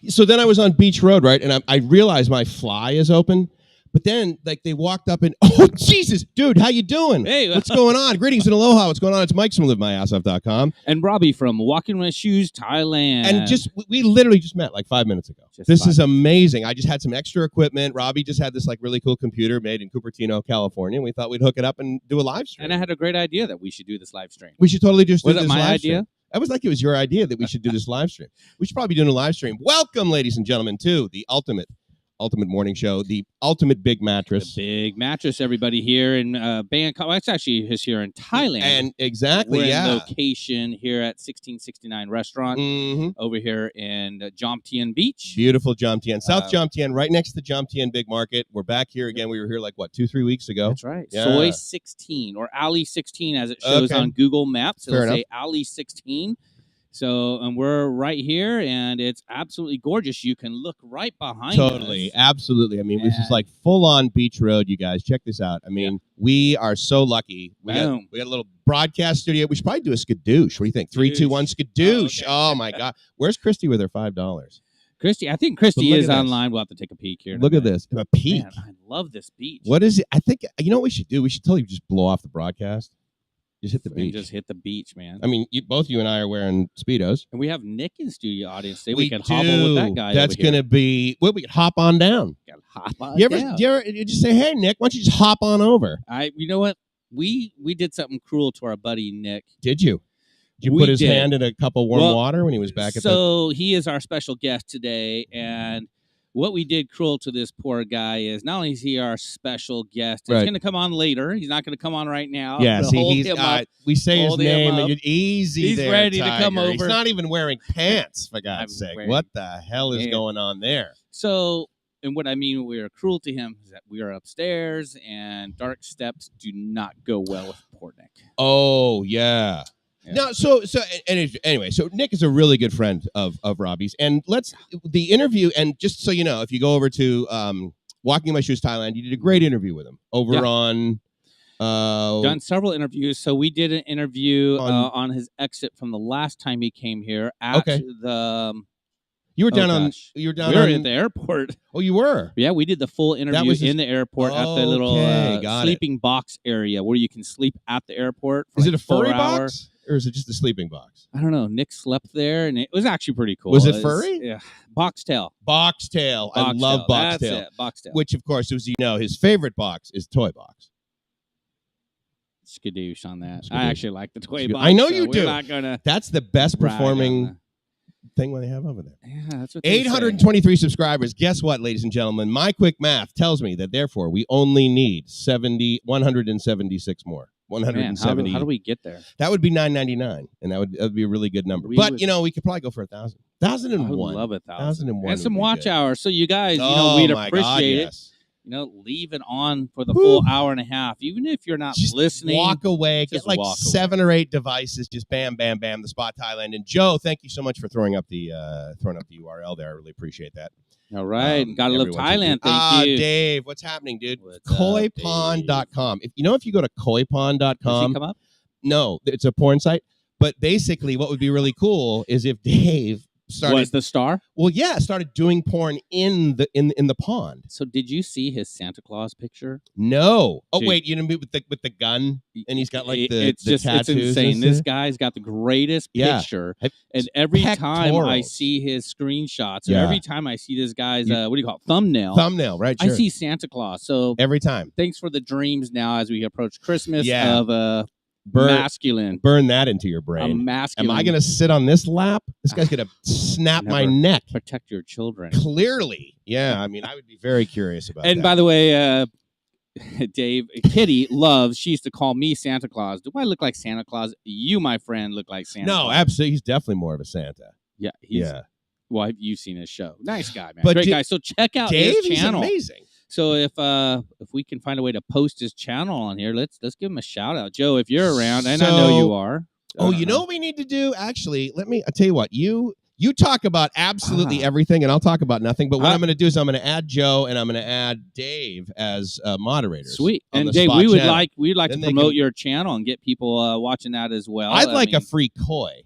So then I was on Beach Road, right? And I realized my fly is open. But then, like, they walked up and, oh, Jesus, dude, how you doing? Hey. What's going on? Greetings and aloha. What's going on? It's Mike from LiveMyAssOff.com. And Robbie from Walking With Shoes, Thailand. And we literally just met like 5 minutes ago. This is amazing. I just had some extra equipment. Robbie just had this like really cool computer made in Cupertino, California. And we thought we'd hook it up and do a live stream. And I had a great idea that we should do this live stream. We should totally just do this live stream. Was it my idea? I was like, it was your idea that we should do this live stream. We should probably be doing a live stream. Welcome, ladies and gentlemen, to the ultimate morning show, the ultimate big mattress. The big mattress, everybody here in Bangkok. Well, it's actually here in Thailand. And exactly, we're in location here at 1669 Restaurant over here in JOMTIEN Beach. Beautiful JOMTIEN. South JOMTIEN, right next to JOMTIEN Big Market. We're back here again. We were here like, what, 2-3 weeks ago? That's right. Yeah. Soy 16 or Alley 16 as it shows on Google Maps. It'll say Alley 16. So, and we're right here, and it's absolutely gorgeous. You can look right behind us. Totally, absolutely. I mean, this is like full-on beach road, you guys. Check this out. I mean, we are so lucky. We got a little broadcast studio. We should probably do a skadoosh. What do you think? 3, 2, 1, skadoosh. Oh, my God. Where's Christy with her $5? Christy, I think Christy is online. We'll have to take a peek here. Look at this. A peek. Man, I love this beach. What is it? I think, you know what we should do? We should totally just blow off the broadcast. Just hit the beach. Just hit the beach, man. I mean, both you and I are wearing Speedos. And we have Nick in studio audience today. We can hobble with that guy. That's going to be, well, we can hop on down. Hop on down. You just say, hey, Nick, why don't you just hop on over? You know what? We did something cruel to our buddy Nick. Did you? Did you put his hand in a cup of warm water when he was back at he is our special guest today, and what we did cruel to this poor guy is not only is he our special guest, he's going to come on later. He's not going to come on right now. Yeah, we say his name, and easy he's there, ready Tiger. to come over. He's not even wearing pants, for God's sake. What the hell is going on there? So, and what I mean we are cruel to him is that we are upstairs, and dark steps do not go well with poor Nick. Oh, yeah. No, anyway, so Nick is a really good friend of Robbie's, and the interview, and just so you know, if you go over to Walking in My Shoes Thailand, you did a great interview with him over on. Done several interviews. So we did an interview on his exit from the last time he came here at the. You were down We were at the airport. Oh, you were? Yeah, we did the full interview in the airport at the little sleeping box area where you can sleep at the airport. Is it a furry box? Or is it just a sleeping box? I don't know. Nick slept there, and it was actually pretty cool. Was it furry? Yeah. Boxtail. Boxtail. I love Boxtail. That's it. Boxtail. Which, of course, as you know, his favorite box is Toy Box. Skadoosh on that. I actually like the Toy Box. I know you do. Not gonna that's the best performing thing they have over there. Yeah, that's what 823 subscribers. Guess what, ladies and gentlemen? My quick math tells me that, therefore, we only need 176 more. 170. Man, how do we get there? That would be $9.99, and that would be a really good number. We could probably go for 1,000. 1,001. I would love 1,000. 1,001. And some watch hours. So you guys, we'd appreciate it. Yes. Leave it on for the full hour and a half, even if you're not listening. Walk away. Get like 7 or 8 devices. Just bam, bam, bam. The spot Thailand. And Joe, thank you so much for throwing up the URL there. I really appreciate that. All right. Gotta love Thailand. Thank you. Dave, what's happening, dude? Koipon.com. If you go to koipon.com. Does he come up? No, it's a porn site. But basically, what would be really cool is if Dave was the star? Well, yeah, started doing porn in the pond. So did you see his Santa Claus picture? No. Oh, wait, you know, with the gun, and he's got like the tattoos. It's insane. This guy's got the greatest picture, and every time I see his screenshots, and every time I see this guy's what do you call it? Thumbnail, right? Sure. I see Santa Claus. So every time. Thanks for the dreams. Now, as we approach Christmas, of masculine. Burn that into your brain. Masculine. Am I going to sit on this lap? This guy's going to snap my neck. Protect your children. Clearly. Yeah, I mean, I would be very curious about that. And by the way, Dave, Kitty she used to call me Santa Claus. Do I look like Santa Claus? You, my friend, look like Santa Claus. No, absolutely. He's definitely more of a Santa. Yeah. Well, you've seen his show. Nice guy, man. Great guy. So check out Dave, his channel. He's amazing. So if we can find a way to post his channel on here, let's give him a shout out. Joe, if you're around, and I know you are. You know what we need to do? Actually, I'll tell you what, you talk about absolutely everything, and I'll talk about nothing. But what I'm going to do is I'm going to add Joe and I'm going to add Dave as moderators. Sweet. And Dave, we'd like to promote your channel and get people watching that as well. I'd like a free koi.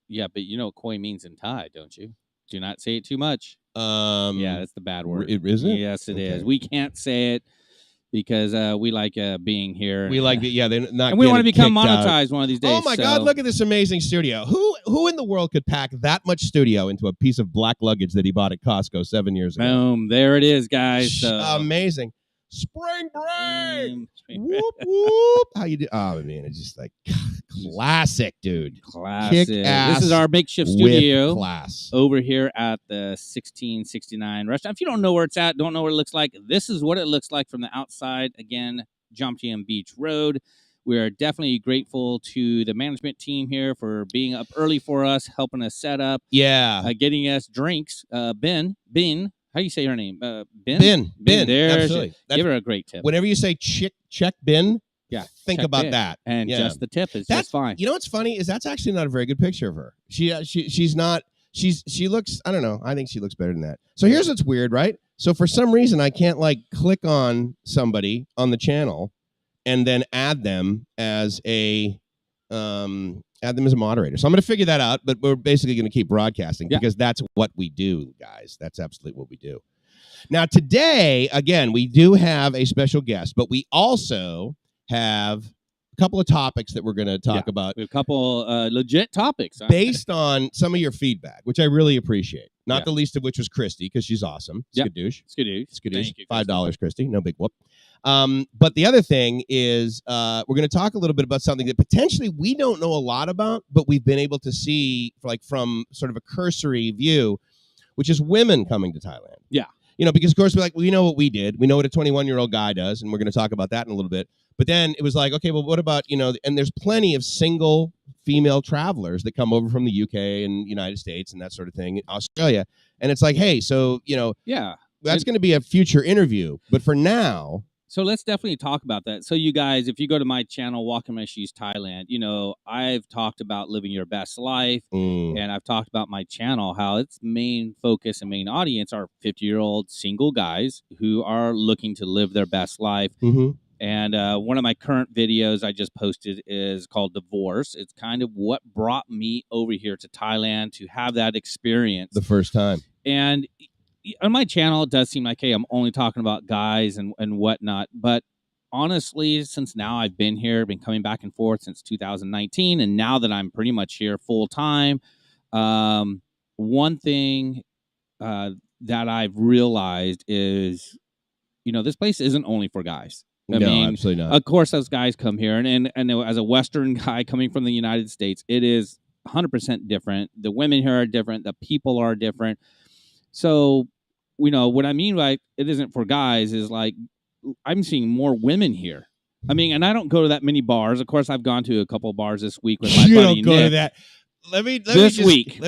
Yeah, but you know what koi means in Thai, don't you? Do not say it too much. Yeah, that's the bad word. Is it? Yes, it is. We can't say it because we like being here. We like it. Yeah, they're not. And we want to become monetized one of these days. Oh my God! Look at this amazing studio. Who in the world could pack that much studio into a piece of black luggage that he bought at Costco 7 years ago? Boom! There it is, guys. Amazing. Spring break. Whoop whoop. How you do? Oh man, it's just like classic, dude. Classic. This is our makeshift studio class over here at the 1669 restaurant. If you don't know where it's at, don't know what it looks like, this is what it looks like from the outside. Again, JOMTIEN Beach Road. We are definitely grateful to the management team here for being up early for us, helping us set up. Yeah. Getting us drinks. Ben. How do you say her name? Ben? Ben. Absolutely. Give her a great tip. Whenever you say check Ben, think about that. And just the tip is just fine. You know what's funny is that's actually not a very good picture of her. She's not. She looks. I don't know. I think she looks better than that. So here's what's weird, right? So for some reason I can't click on somebody on the channel and then add them as a moderator. So I'm going to figure that out, but we're basically going to keep broadcasting because that's what we do, guys. That's absolutely what we do. Now, today, again, we do have a special guest, but we also have a couple of topics that we're going to talk about. We have a couple legit topics. Based on some of your feedback, which I really appreciate. Not the least of which was Christy, because she's awesome. Skadoosh. Skadoosh. $5, Christy. No big whoop. But the other thing is we're going to talk a little bit about something that potentially we don't know a lot about, but we've been able to see from sort of a cursory view, which is women coming to Thailand. Yeah. Because of course we know what we did. We know what a 21-year-old guy does, and we're going to talk about that in a little bit. But then it was like, okay, well, what about, and there's plenty of single female travelers that come over from the UK and United States and that sort of thing, Australia. And it's like, hey, so, that's going to be a future interview. But for now. So let's definitely talk about that. So you guys, if you go to my channel, Walking My Shoes Thailand, I've talked about living your best life. And I've talked about my channel, how its main focus and main audience are 50-year-old single guys who are looking to live their best life. Mm-hmm. And one of my current videos I just posted is called Divorce. It's kind of what brought me over here to Thailand to have that experience. The first time. And on my channel, it does seem like, hey, I'm only talking about guys and whatnot. But honestly, since now I've been here, been coming back and forth since 2019. And now that I'm pretty much here full time, one thing that I've realized is, this place isn't only for guys. I mean, absolutely not. Of course, those guys come here, and as a Western guy coming from the United States, it is 100% different. The women here are different. The people are different. So, what I mean by it isn't for guys is I'm seeing more women here. I mean, and I don't go to that many bars. Of course, I've gone to a couple bars this week with my buddy Nick. You don't go to that. This week,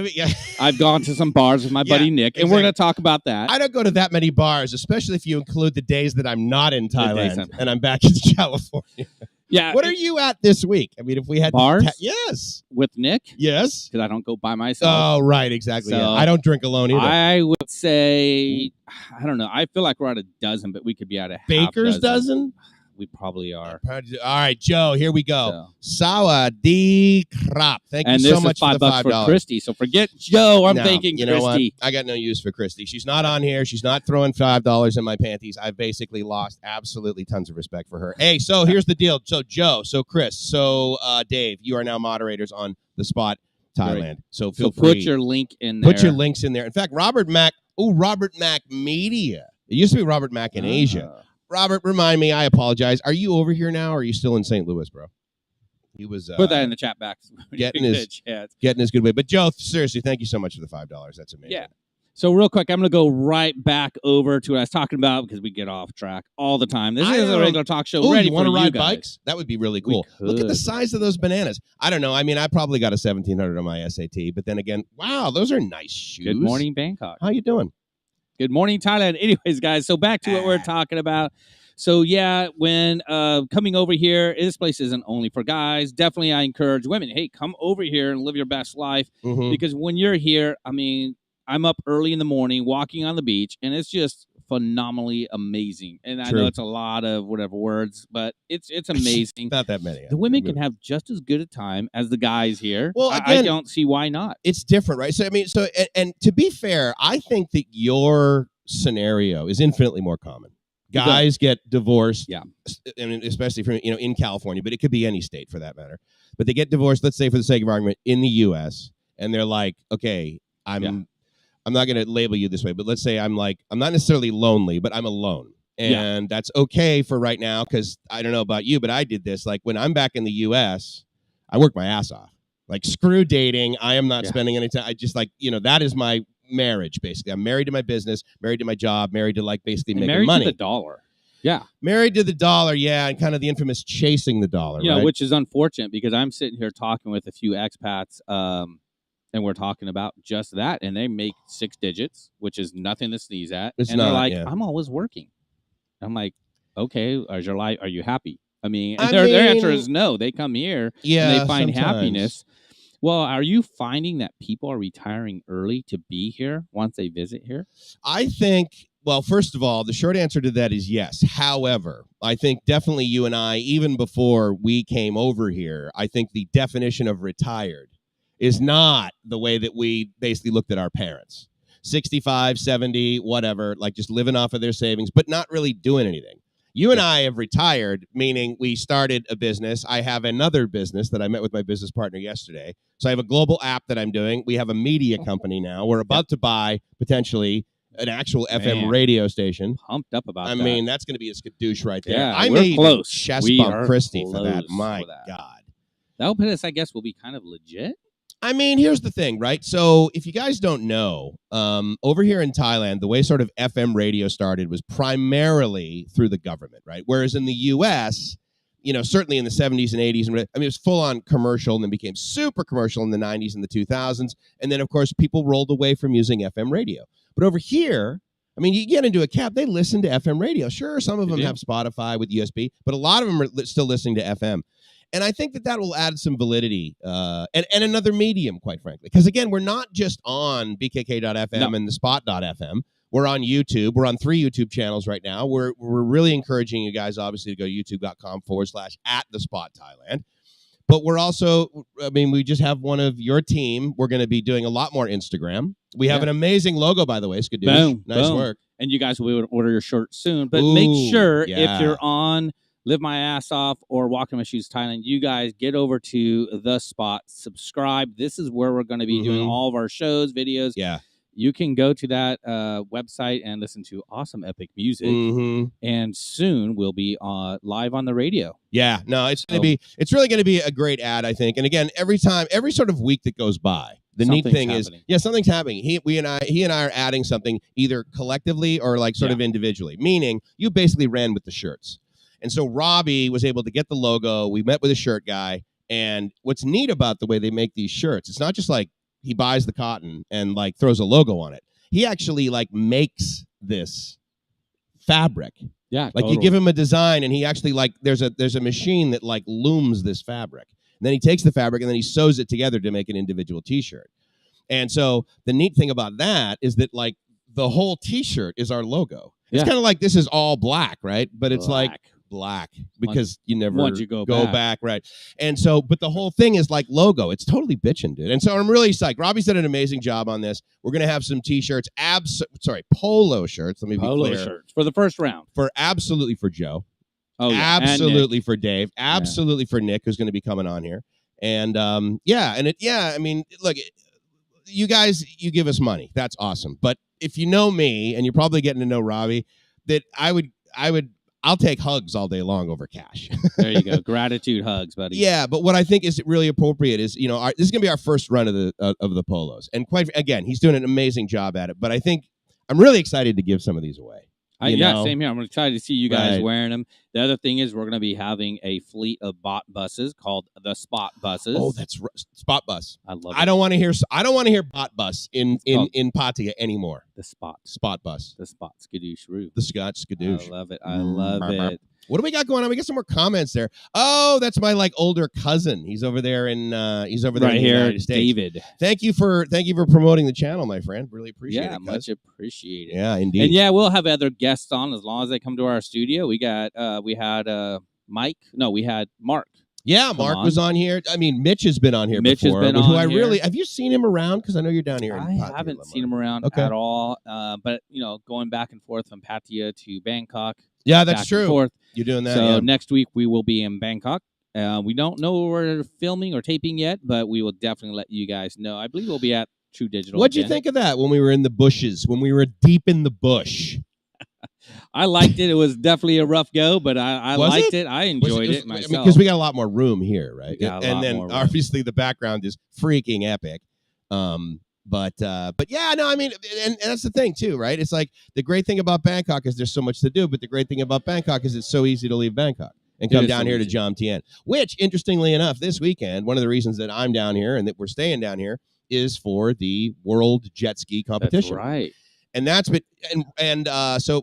I've gone to some bars with my buddy Nick, and we're going to talk about that. I don't go to that many bars, especially if you include the days that I'm not in Thailand and I'm back in California. Yeah. What are you at this week? I mean, if we had bars, yes, with Nick, yes, because I don't go by myself. Oh, right, exactly. So I don't drink alone either. I would say, I don't know. I feel like we're at a dozen, but we could be at a baker's dozen. We probably are. All right, Joe, here we go. Sawadee krap. Thank you so much for the $5 for Christy. So forget Joe. I'm thanking you know Christy. What? I got no use for Christy. She's not on here. She's not throwing $5 in my panties. I've basically lost absolutely tons of respect for her. Hey, so here's the deal. So Joe, so Chris, so Dave, you are now moderators on The Spot Thailand. Right. So feel free. Put your link in there. Put your links in there. In fact, Robert Mack Media. It used to be Robert Mack in Asia. Robert, remind me, I apologize. Are you over here now, or are you still in St. Louis, bro? He was put that in the chat back. Getting his good way. But Joe, seriously, thank you so much for the $5. That's amazing. Yeah. So real quick, I'm going to go right back over to what I was talking about because we get off track all the time. This is a regular talk show. Ready you want to ride bikes? That would be really cool. Look at the size of those bananas. I don't know. I mean, I probably got a 1700 on my SAT, but then again, wow, those are nice shoes. Good morning, Bangkok. How you doing? Good morning, Thailand. Anyways, guys, so back to what we're talking about. So, yeah, when coming over here, this place isn't only for guys. Definitely, I encourage women, hey, come over here and live your best life. Because when you're here, I mean, I'm up early in the morning walking on the beach, and it's just phenomenally amazing. And I True. know it's a lot of whatever words, but it's amazing. Not that many. The women can have just as good a time as the guys here. Well, I again, don't see why not. It's different, right? So I mean, and to be fair, I think that your scenario is infinitely more common. Guys get divorced, yeah. I mean, especially from in California, but it could be any state for that matter. But they get divorced, let's say for the sake of argument, in the U.S., and they're like, okay, I'm not going to label you this way, but let's say I'm not necessarily lonely, but I'm alone. And that's okay for right now, because I don't know about you, but I did this. Like when I'm back in the U.S., I work my ass off. Like screw dating. I am not spending any time. I just that is my marriage, basically. I'm married to my business, married to my job, married to basically making married money. To the dollar. Yeah. Married to the dollar, and kind of the infamous chasing the dollar. Yeah, right? Which is unfortunate, because I'm sitting here talking with a few expats, and we're talking about just that, and they make 6 digits, which is nothing to sneeze at. It's and not, they're like, I'm always working. I'm like, okay, is your life? Are you happy? I mean, and their answer is no. They come here and they find happiness. Well, are you finding that people are retiring early to be here once they visit here? I think, well, first of all, the short answer to that is yes. However, I think definitely you and I, even before we came over here, I think the definition of retired is not the way that we basically looked at our parents. 65, 70, whatever, just living off of their savings, but not really doing anything. You and I have retired, meaning we started a business. I have another business that I met with my business partner yesterday. So I have a global app that I'm doing. We have a media company now. We're about to buy, potentially, an actual FM radio station. Pumped up about that. I mean, that's going to be a skadoosh right there. Yeah, I made close. Chest bump Christy for that. My God. That'll put us, I guess, will be kind of legit. I mean, here's the thing, right? So if you guys don't know, over here in Thailand, the way sort of FM radio started was primarily through the government, right? Whereas in the U.S., certainly in the 70s and 80s, I mean, it was full-on commercial and then became super commercial in the 90s and the 2000s. And then, of course, people rolled away from using FM radio. But over here, I mean, you get into a cab, they listen to FM radio. Sure, some of them have Spotify with USB, but a lot of them are still listening to FM. And I think that will add some validity and another medium, quite frankly. Because, again, we're not just on bkk.fm and the spot.fm. We're on YouTube. We're on 3 YouTube channels right now. We're really encouraging you guys, obviously, to go to youtube.com/@thespotthailand. But we're also, I mean, we just have one of your team. We're going to be doing a lot more Instagram. We have an amazing logo, by the way. Skadoosh. Nice work. And you guys will be able to order your shirt soon. But make sure if you're on Live My Ass Off or Walking My Shoes Thailand, you guys get over to The Spot, subscribe. This is where we're going to be doing all of our shows, videos. Yeah. You can go to that website and listen to awesome epic music. And soon we'll be live on the radio. Yeah, no, it's really going to be a great ad, I think. And again, every sort of week that goes by, the neat thing is, something's happening. He and I are adding something either collectively or sort of individually, meaning you basically ran with the shirts. And so Robbie was able to get the logo. We met with a shirt guy. And what's neat about the way they make these shirts, it's not just he buys the cotton and throws a logo on it. He actually makes this fabric. Yeah. You give him a design and he actually there's a machine that looms this fabric. And then he takes the fabric and then he sews it together to make an individual t-shirt. And so the neat thing about that is that the whole t-shirt is our logo. It's kind of this is all black, right? But it's black because you never go back, right? And so, but the whole thing is logo. It's totally bitching, dude. And so I'm really psyched. Robbie's done an amazing job on this. We're gonna have some t-shirts, polo shirts. Let me be clear. Polo shirts for the first round. Absolutely for Joe. Oh, yeah. Absolutely for Dave. Absolutely for Nick, who's going to be coming on here. And I mean, look, you guys, you give us money. That's awesome. But if you know me, and you're probably getting to know Robbie, that I'll take hugs all day long over cash. There you go. Gratitude hugs, buddy. Yeah, but what I think is really appropriate is, this is going to be our first run of the polos. And again, he's doing an amazing job at it. But I think I'm really excited to give some of these away. Same here. I'm excited to see you guys wearing them. The other thing is we're going to be having a fleet of bot buses called the Spot buses. Oh, that's Spot bus. I love it. I don't want to hear bot bus in Pattaya anymore. The Spot bus. The Spot Skadoosh roof. The Scotch Skadoosh. I love it. I love it. What do we got going on? We got some more comments there. Oh, that's my older cousin. He's over there in right in the here, United States. David. Thank you for promoting the channel, my friend. Really appreciate it. Yeah, much appreciated. Yeah, indeed. And yeah, we'll have other guests on as long as they come to our studio. We had Mike. No, we had Mark. Yeah, Mark was on here. I mean, Mitch has been on here Mitch before. has been who on I here. really have you seen him around? Because I know you're down here. I haven't seen him around at all. But going back and forth from Pattaya to Bangkok. Yeah, that's true. You're doing that. So next week we will be in Bangkok. We don't know where we're filming or taping yet, but we will definitely let you guys know. I believe we'll be at True Digital. What'd you think of that when we were in the bushes? When we were deep in the bush? I liked it. It was definitely a rough go, but I liked it. I enjoyed it myself. Because we got a lot more room here, right? And then obviously the background is freaking epic. But yeah, no, I mean, and that's the thing too, right? It's like the great thing about Bangkok is there's so much to do, but the great thing about Bangkok is it's so easy to leave Bangkok and come down here to JOMTIEN. Which, interestingly enough, this weekend, one of the reasons that I'm down here and that we're staying down here is for the World Jet Ski Competition. That's right. And that's been so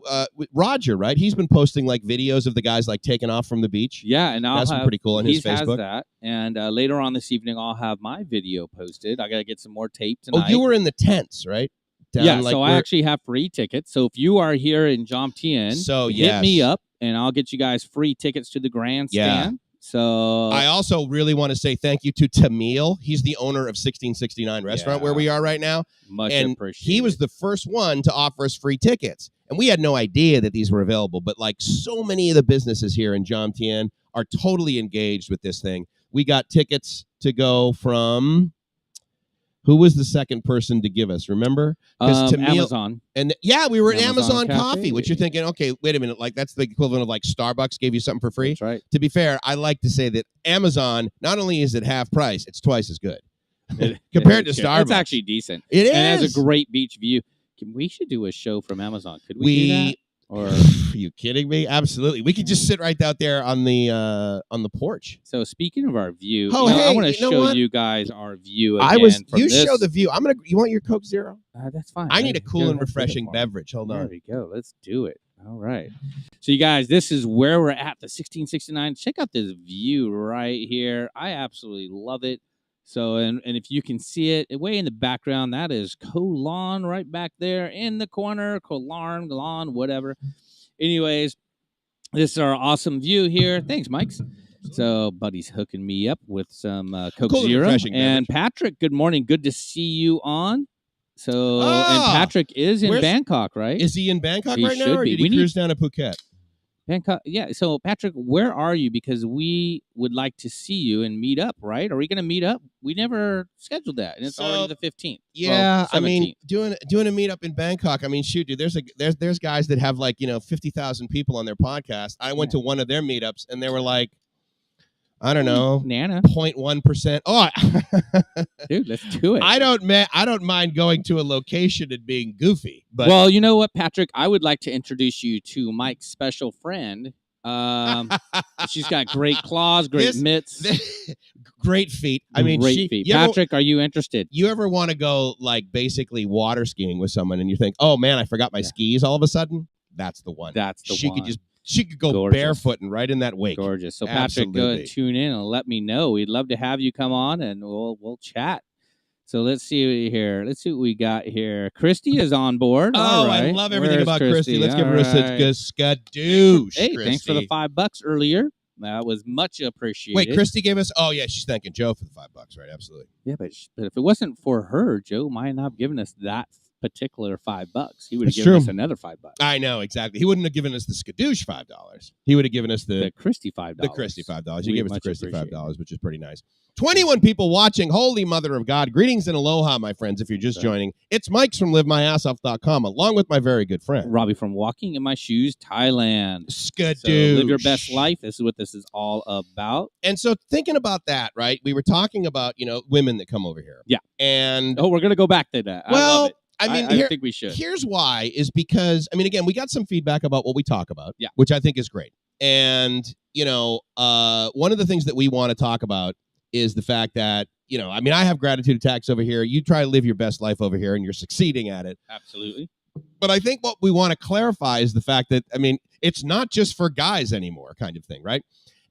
Roger, right? He's been posting videos of the guys taking off from the beach. Yeah, and that's been pretty cool on his Facebook. Has that, and later on this evening I'll have my video posted. I gotta get some more tape tonight. Oh, you were in the tents, right? So I actually have free tickets. So if you are here in JOMTIEN, hit me up and I'll get you guys free tickets to the grandstand. So I also really want to say thank you to Tamil. He's the owner of 1669 Restaurant where we are right now. Much appreciated. He was the first one to offer us free tickets. And we had no idea that these were available. But so many of the businesses here in JOMTIEN are totally engaged with this thing. We got tickets to go from... Who was the second person to give us? Remember? Amazon. And we were at Amazon Coffee, which you're thinking, okay, wait a minute, that's the equivalent of Starbucks gave you something for free. That's right. To be fair, I like to say that Amazon, not only is it half price, it's twice as good compared to Starbucks. It's actually decent. It is. And it has a great beach view. We should do a show from Amazon. Could we do that? Or are you kidding me? Absolutely. We could just sit right out there on the porch. So speaking of our view, I want to show you guys our view again. Show the view. You want your Coke Zero? That's fine. I need a cool and refreshing beverage. Hold on. There we go. Let's do it. All right. So you guys, this is where we're at, the 1669. Check out this view right here. I absolutely love it. So, and if you can see it way in the background, that is Koh Lan right back there in the corner. Koh Lan, whatever. Anyways, this is our awesome view here. Thanks, Mike's. So, buddy's hooking me up with some Coke Zero. And Patrick, good morning. Good to see you on. So, and Patrick is in Bangkok, right? Is he in Bangkok right now, or did he cruise down to Phuket? Bangkok, yeah. So, Patrick, where are you? Because we would like to see you and meet up, right? Are we going to meet up? We never scheduled that, and it's already the 15th. Yeah, I mean, doing a meetup in Bangkok. I mean, shoot, dude. There's guys that have 50,000 people on their podcast. I went to one of their meetups, and they were like, I don't know, Nana, 0.1%. Oh, dude, let's do it. I don't mind going to a location and being goofy. But well, you know what, Patrick? I would like to introduce you to Mike's special friend. She's got great claws, great mitts, great feet. I mean, great feet. Patrick, are you interested? You ever want to go basically water skiing with someone, and you think, oh man, I forgot my skis all of a sudden? That's the one. That's the one. She could go barefoot and right in that wake. Gorgeous. So Patrick, go and tune in and let me know. We'd love to have you come on and we'll chat. So let's see here. Let's see what we got here. Christy is on board. Oh, right. I love everything about Christy. Let's give her a skadoosh. Hey, thanks for the $5 earlier. That was much appreciated. Wait, Christy gave us. Oh yeah, she's thanking Joe for the $5, right? Absolutely. Yeah, but if it wasn't for her, Joe might not have given us that particular $5. He would have given us another $5. I know, exactly. He wouldn't have given us the skadoosh $5. He would have given us the Christy $5. The Christy $5. He gave us the Christy $5, which is pretty nice. 21 people watching. Holy Mother of God. Greetings and aloha, my friends, if you're just joining. It's Mike's from LiveMyAssOff.com, along with my very good friend Robbie from Walking in My Shoes, Thailand. Skadoosh. So live your best life. This is what this is all about. And so thinking about that, right, we were talking about, women that come over here. Yeah. And we're going to go back to that. Well, I love it. I think we should. Here's why, is because, again, we got some feedback about what we talk about, yeah, which I think is great. And, one of the things that we want to talk about is the fact that, I have gratitude attacks over here. You try to live your best life over here and you're succeeding at it. Absolutely. But I think what we want to clarify is the fact that, It's not just for guys anymore, kind of thing, right?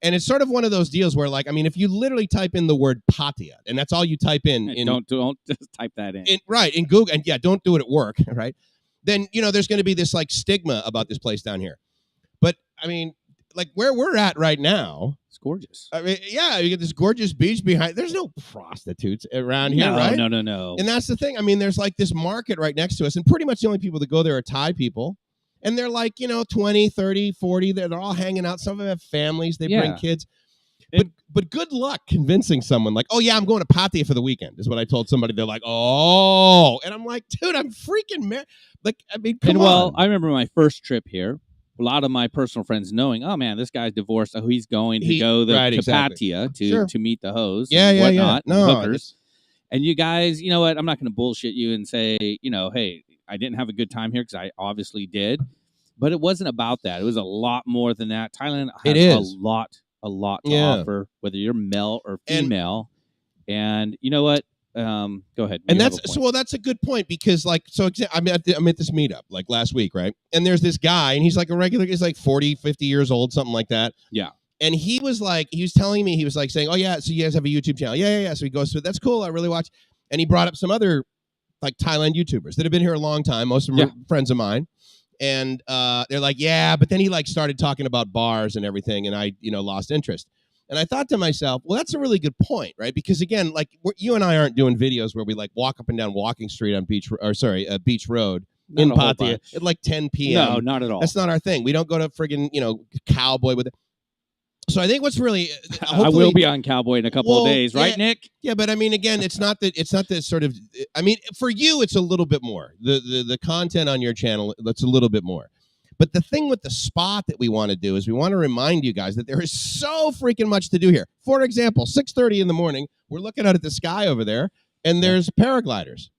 And it's sort of one of those deals where, like, I mean, if you literally type in the word PATTAYA, and that's all you type in don't just type that in Google, and yeah, don't do it at work, right? Then there's going to be this like stigma about this place down here. But I mean, like where we're at right now, it's gorgeous. I mean, yeah, you get this gorgeous beach behind. There's no prostitutes around here, right? No. And that's the thing. I mean, there's like this market right next to us, and pretty much the only people that go there are Thai people. And they're like, 20, 30, 40. They're all hanging out. Some of them have families. They bring kids. But good luck convincing someone like, oh, yeah, I'm going to Pattaya for the weekend, is what I told somebody. They're like, oh. And I'm like, dude, I'm freaking married. Like, I mean, come on. Well, I remember my first trip here. A lot of my personal friends knowing, oh, man, this guy's divorced. Oh, he's going to go to Pattaya to meet the hoes and whatnot, and hookers. And you guys, you know what? I'm not going to bullshit you and say, hey, I didn't have a good time here because I obviously did, but it wasn't about that. It was a lot more than that. Thailand has a lot to offer, whether you're male or female. And you know what? Go ahead. And that's a good point because I'm at this meetup like last week, right? And there's this guy and he's like he's like 40, 50 years old, something like that. Yeah. And he was telling me, he was like saying, oh yeah, so you guys have a YouTube channel. Yeah. So he goes through, that's cool. I really watch. And he brought up some other like Thailand YouTubers that have been here a long time. Most of them are friends of mine. And they're like, yeah, but then he like started talking about bars and everything. And I, lost interest. And I thought to myself, well, that's a really good point, right? Because again, like you and I aren't doing videos where we like walk up and down Walking Street on Beach Road in Pattaya at like 10 p.m. No, not at all. That's not our thing. We don't go to friggin', Cowboy with it. So I think what's really, I will be on Cowboy in a couple of days, right, Nick? Yeah, but I mean, again, it's not that sort of. I mean, for you, it's a little bit more. The content on your channel, that's a little bit more. But the thing with the spot that we want to do is we want to remind you guys that there is so freaking much to do here. For example, 6:30 in the morning, we're looking out at the sky over there, and there's paragliders.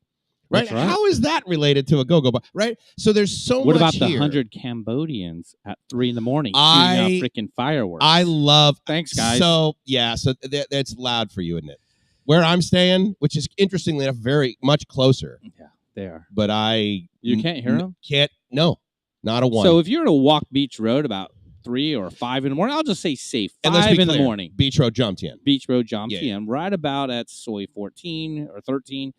Right? How is that related to a go-go bar? Right? So there's so much. What about here. the 100 Cambodians at 3 in the morning shooting out freaking fireworks? I love. Thanks, guys. So yeah, so that's loud for you, isn't it? Where I'm staying, which is interestingly enough very much closer. Yeah, they are. But you can't hear them. No, not a one. So if you're to walk Beach Road about 3 or 5 in the morning, I'll just say safe 5 in the morning. Beach Road JOMTIEN. Beach Road JOMTIEN, right about at Soy 14 or 13.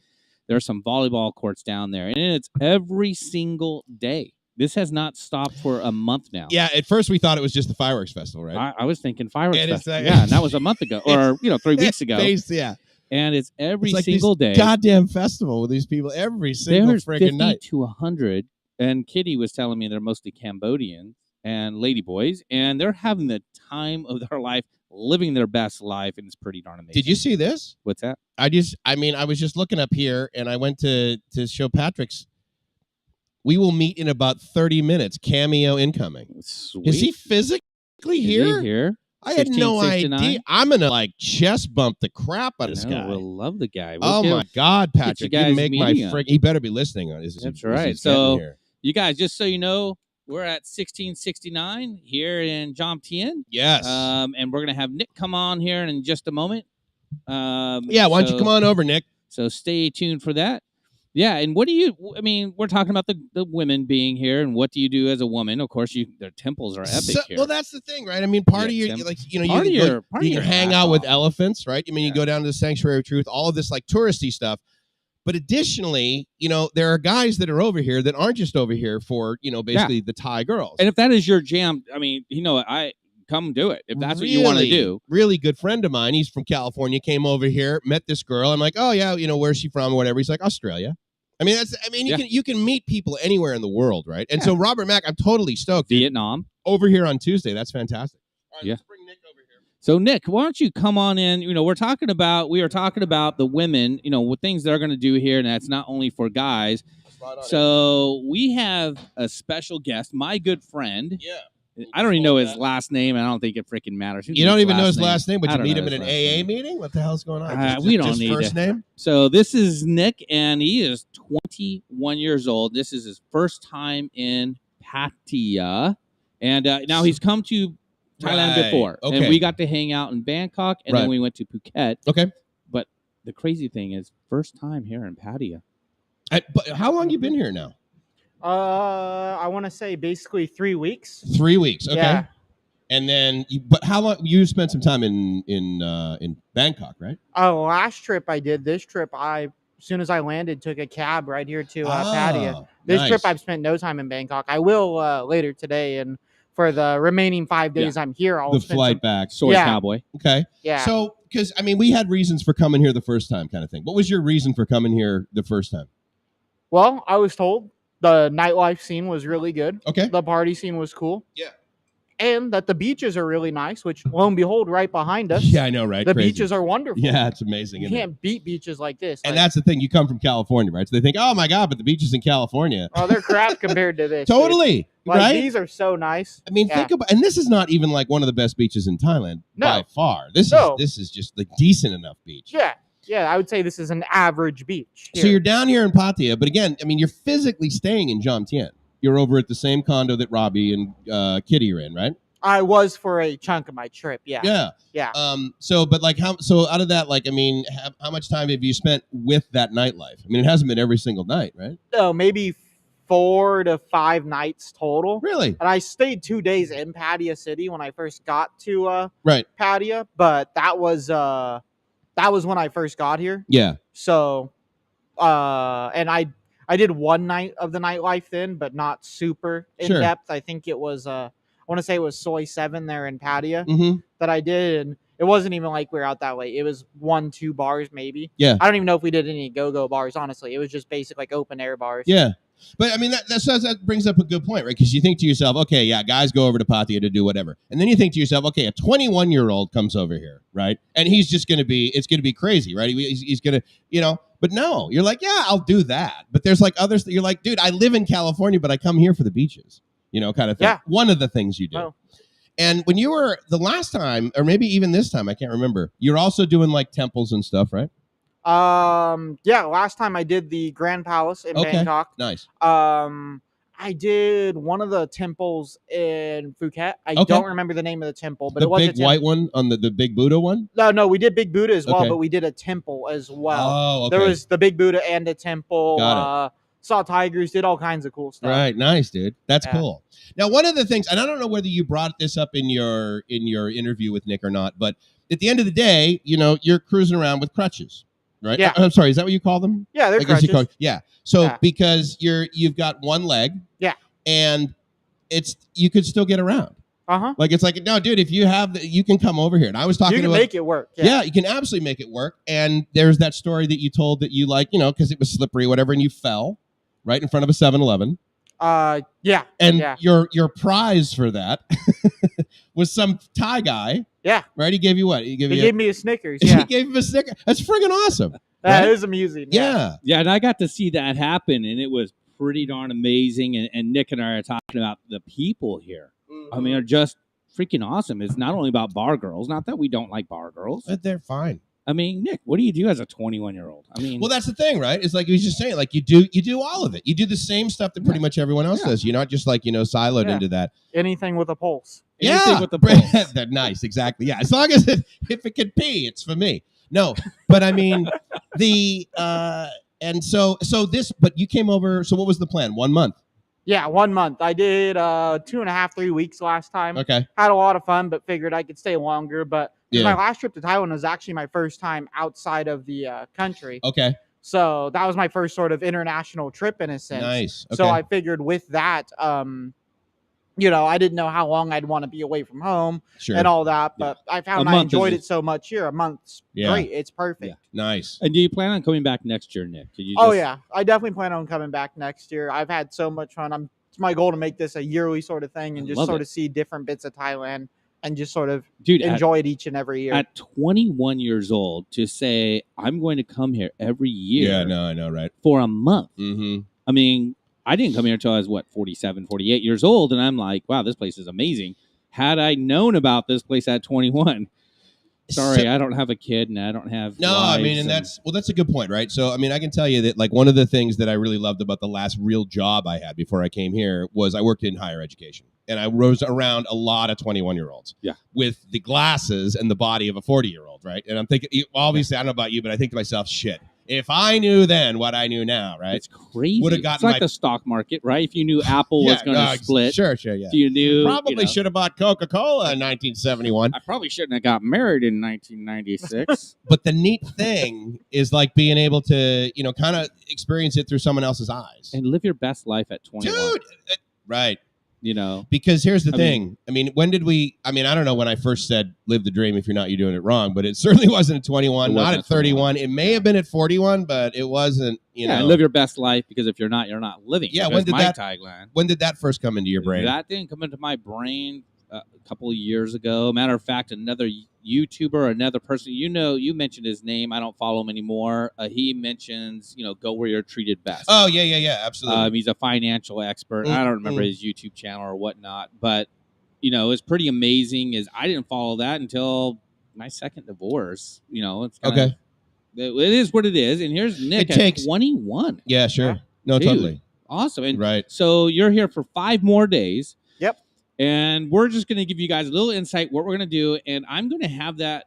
There's some volleyball courts down there, and it's every single day. This has not stopped for a month now. Yeah, at first we thought it was just the fireworks festival, right? I was thinking fireworks festival. Yeah, and that was a month ago, or 3 weeks ago. Yeah, and it's every single day. Goddamn festival with these people every single friggin' night. 50 to 100, and Kitty was telling me they're mostly Cambodians and ladyboys, and they're having the time of their life, living their best life, and it's pretty darn amazing. Did you see this? What's that? I was just looking up here, and I went to show Patrick's. We will meet in about 30 minutes. Cameo incoming. Sweet. Is he physically here? Is he here? I had no idea. I'm gonna like chest bump the crap out of this guy. We'll love the guy. My God, Patrick! You make my frick. He better be listening on this. That's right. So you guys, just so you know, we're at 1669 here in JOMTIEN. Yes. And we're going to have Nick come on here in just a moment. Why don't you come on over, Nick? So stay tuned for that. Yeah, and we're talking about the women being here, and what do you do as a woman? Of course, their temples are epic here. Well, that's the thing, right? I mean, part of your, you can hang out with elephants, right? I mean, you go down to the Sanctuary of Truth, all of this like touristy stuff. But additionally, there are guys that are over here that aren't just over here for, basically the Thai girls. And if that is your jam, I mean, I come do it. If that's what you want to do. Really good friend of mine, he's from California, came over here, met this girl. I'm like, oh yeah, where's she from or whatever. He's like, Australia. I mean, you can meet people anywhere in the world, right? And so Robert Mack, I'm totally stoked. Vietnam. Over here on Tuesday. That's fantastic. All right, let's bring Nick over here. So Nick, why don't you come on in? We are talking about the women, what things they're going to do here, and that's not only for guys. So we have a special guest, my good friend. Yeah. I don't even know his last name, and I don't think it freaking matters. You don't even know his last name, but you meet him in an AA meeting? What the hell's going on? We don't need first name. So this is Nick, and he is 21 years old. This is his first time in Pattaya, and now he's come to Thailand before, and we got to hang out in Bangkok, and then we went to Phuket. Okay, but the crazy thing is, first time here in Pattaya. But how long you been here now? I want to say basically 3 weeks. 3 weeks. Okay. Yeah. And then, but how long? You spent some time in Bangkok, right? Last trip I did. This trip, as soon as I landed, took a cab right here to Pattaya. This nice. trip, I've spent no time in Bangkok. I will later today, and for the remaining 5 days I'm here, I'll spend flight back. Soy cowboy. Okay. Yeah. So, because I mean, we had reasons for coming here the first time, kind of thing. What was your reason for coming here the first time? Well, I was told the nightlife scene was really good. Okay. The party scene was cool. Yeah. And that the beaches are really nice, which, lo and behold, right behind us. Yeah, I know, right? The Crazy. beaches are wonderful. Yeah, it's amazing. You can't beat beaches like this. And that's the thing. You come from California, right? So they think, oh, my God, but the beaches in California. Oh, they're crap compared to this. Totally. Like, right? These are so nice. I mean, think about, and this is not even like one of the best beaches in Thailand by far. This is just like decent enough beach. Yeah. Yeah, I would say this is an average beach. So you're down here in Pattaya, but again, I mean, you're physically staying in JOMTIEN. You're over at the same condo that Robbie and Kitty are in, right? I was for a chunk of my trip. Yeah. So, but like, so out of that, like, I mean, how much time have you spent with that nightlife? I mean, it hasn't been every single night, right? No, maybe 4 to 5 nights total. Really? And I stayed 2 days in Pattaya City when I first got to Pattaya, but that was when I first got here. Yeah. So, and I did one night of the nightlife then, but not super in depth. I think it was I want to say it was Soy 7 there in Pattaya that I did, and it wasn't even like we were out that late. It was 1-2 bars maybe. Yeah. I don't even know if we did any go-go bars, honestly. It was just basic like open air bars. Yeah. But I mean, that brings up a good point, right? Because you think to yourself, okay, yeah, guys go over to Pattaya to do whatever. And then you think to yourself, okay, a 21-year-old comes over here, right? And he's just going to be, it's going to be crazy, right? He's going to, but no, you're like, yeah, I'll do that. But there's like others that you're like, dude, I live in California, but I come here for the beaches, kind of thing. Yeah. One of the things you do. Oh. And when you were the last time, or maybe even this time, I can't remember, you're also doing like temples and stuff, right? Yeah, last time I did the Grand Palace in Bangkok. Nice. I did one of the temples in Phuket. I don't remember the name of the temple, but it was the big white one on the big Buddha one? No, we did Big Buddha as well, but we did a temple as well. Oh, okay. There was the Big Buddha and a temple. Got it. Saw tigers, did all kinds of cool stuff. Right, nice, dude. That's cool. Now, one of the things, and I don't know whether you brought this up in your interview with Nick or not, but at the end of the day, you're cruising around with crutches, right? Yeah. I'm sorry, is that what you call them? Yeah, they're crutches. So because you've got one leg, and you could still get around. Like it's like, no, dude, if you have you can come over here. And I was talking about, you can make it work. Yeah, you can absolutely make it work. And there's that story that you told that you because it was slippery, whatever, and you fell right in front of a 7-Eleven. Yeah. And your prize for that was some Thai guy. Yeah. Right? He gave you what? He gave me a Snickers. Yeah. He gave him a Snickers. That's friggin' awesome. That is amusing. Yeah. Yeah, and I got to see that happen, and it was pretty darn amazing. And Nick and I are talking about the people here. I mean, are just freaking awesome. It's not only about bar girls. Not that we don't like bar girls. But they're fine. I mean, Nick, what do you do as a 21-year-old? I mean, well, that's the thing, right? It's like he was just saying, like you do all of it. You do the same stuff that pretty much everyone else does. You're not just like siloed into that. Anything with a pulse. Anything with a pulse. They're nice, exactly. Yeah, as long as if it could pee, it's for me. No, but I mean and so this. But you came over. So what was the plan? 1 month. Yeah, 1 month. I did 2.5, 3 weeks last time. Okay. Had a lot of fun, but figured I could stay longer. But my last trip to Thailand was actually my first time outside of the country. Okay. So that was my first sort of international trip in a sense. Nice. Okay. So I figured with that, I didn't know how long I'd want to be away from home and all that. But I found I enjoyed it so much here. A month's great. It's perfect. Yeah. Nice. And do you plan on coming back next year, Nick? Yeah. I definitely plan on coming back next year. I've had so much fun. It's my goal to make this a yearly sort of thing and just sort of see different bits of Thailand and just sort of enjoy it each and every year. At 21 years old, to say, I'm going to come here every year. Yeah, no, I know, right? For a month. Mm-hmm. I mean, I didn't come here until I was, 47, 48 years old, and I'm like, wow, this place is amazing. Had I known about this place at 21, sorry, I don't have a kid, and I don't have I mean, and that's a good point, right? So, I mean, I can tell you that, like, one of the things that I really loved about the last real job I had before I came here was I worked in higher education, and I was around a lot of 21-year-olds with the glasses and the body of a 40-year-old, right? And I'm thinking, obviously, I don't know about you, but I think to myself, shit, If I knew then what I knew now, right? It's crazy. Would have gotten it's like the stock market, right? If you knew Apple was going to split. Sure, yeah. If you knew. Probably should have bought Coca-Cola in 1971. I probably shouldn't have got married in 1996. But the neat thing is like being able to, kind of experience it through someone else's eyes. And live your best life at 21. Dude, right. Because here's the thing. When did we, I don't know when I first said live the dream. If you're not, you're doing it wrong, but it certainly wasn't at 21, not at 31. It may have been at 41, but it wasn't, live your best life, because if you're not living. Yeah. That's my tagline. When did that first come into your brain? That didn't come into my brain a couple of years ago. Matter of fact, another YouTuber, another person, you mentioned his name. I don't follow him anymore. He mentions, go where you're treated best. Oh, yeah, absolutely. He's a financial expert. I don't remember his YouTube channel or whatnot, but, it's pretty amazing. I didn't follow that until my second divorce. It's kinda, it is what it is. And here's Nick at 21. Yeah, sure. No, Dude, totally. Awesome. And right. So you're here for 5 more days. Yep. And we're just going to give you guys a little insight what we're going to do. And I'm going to have that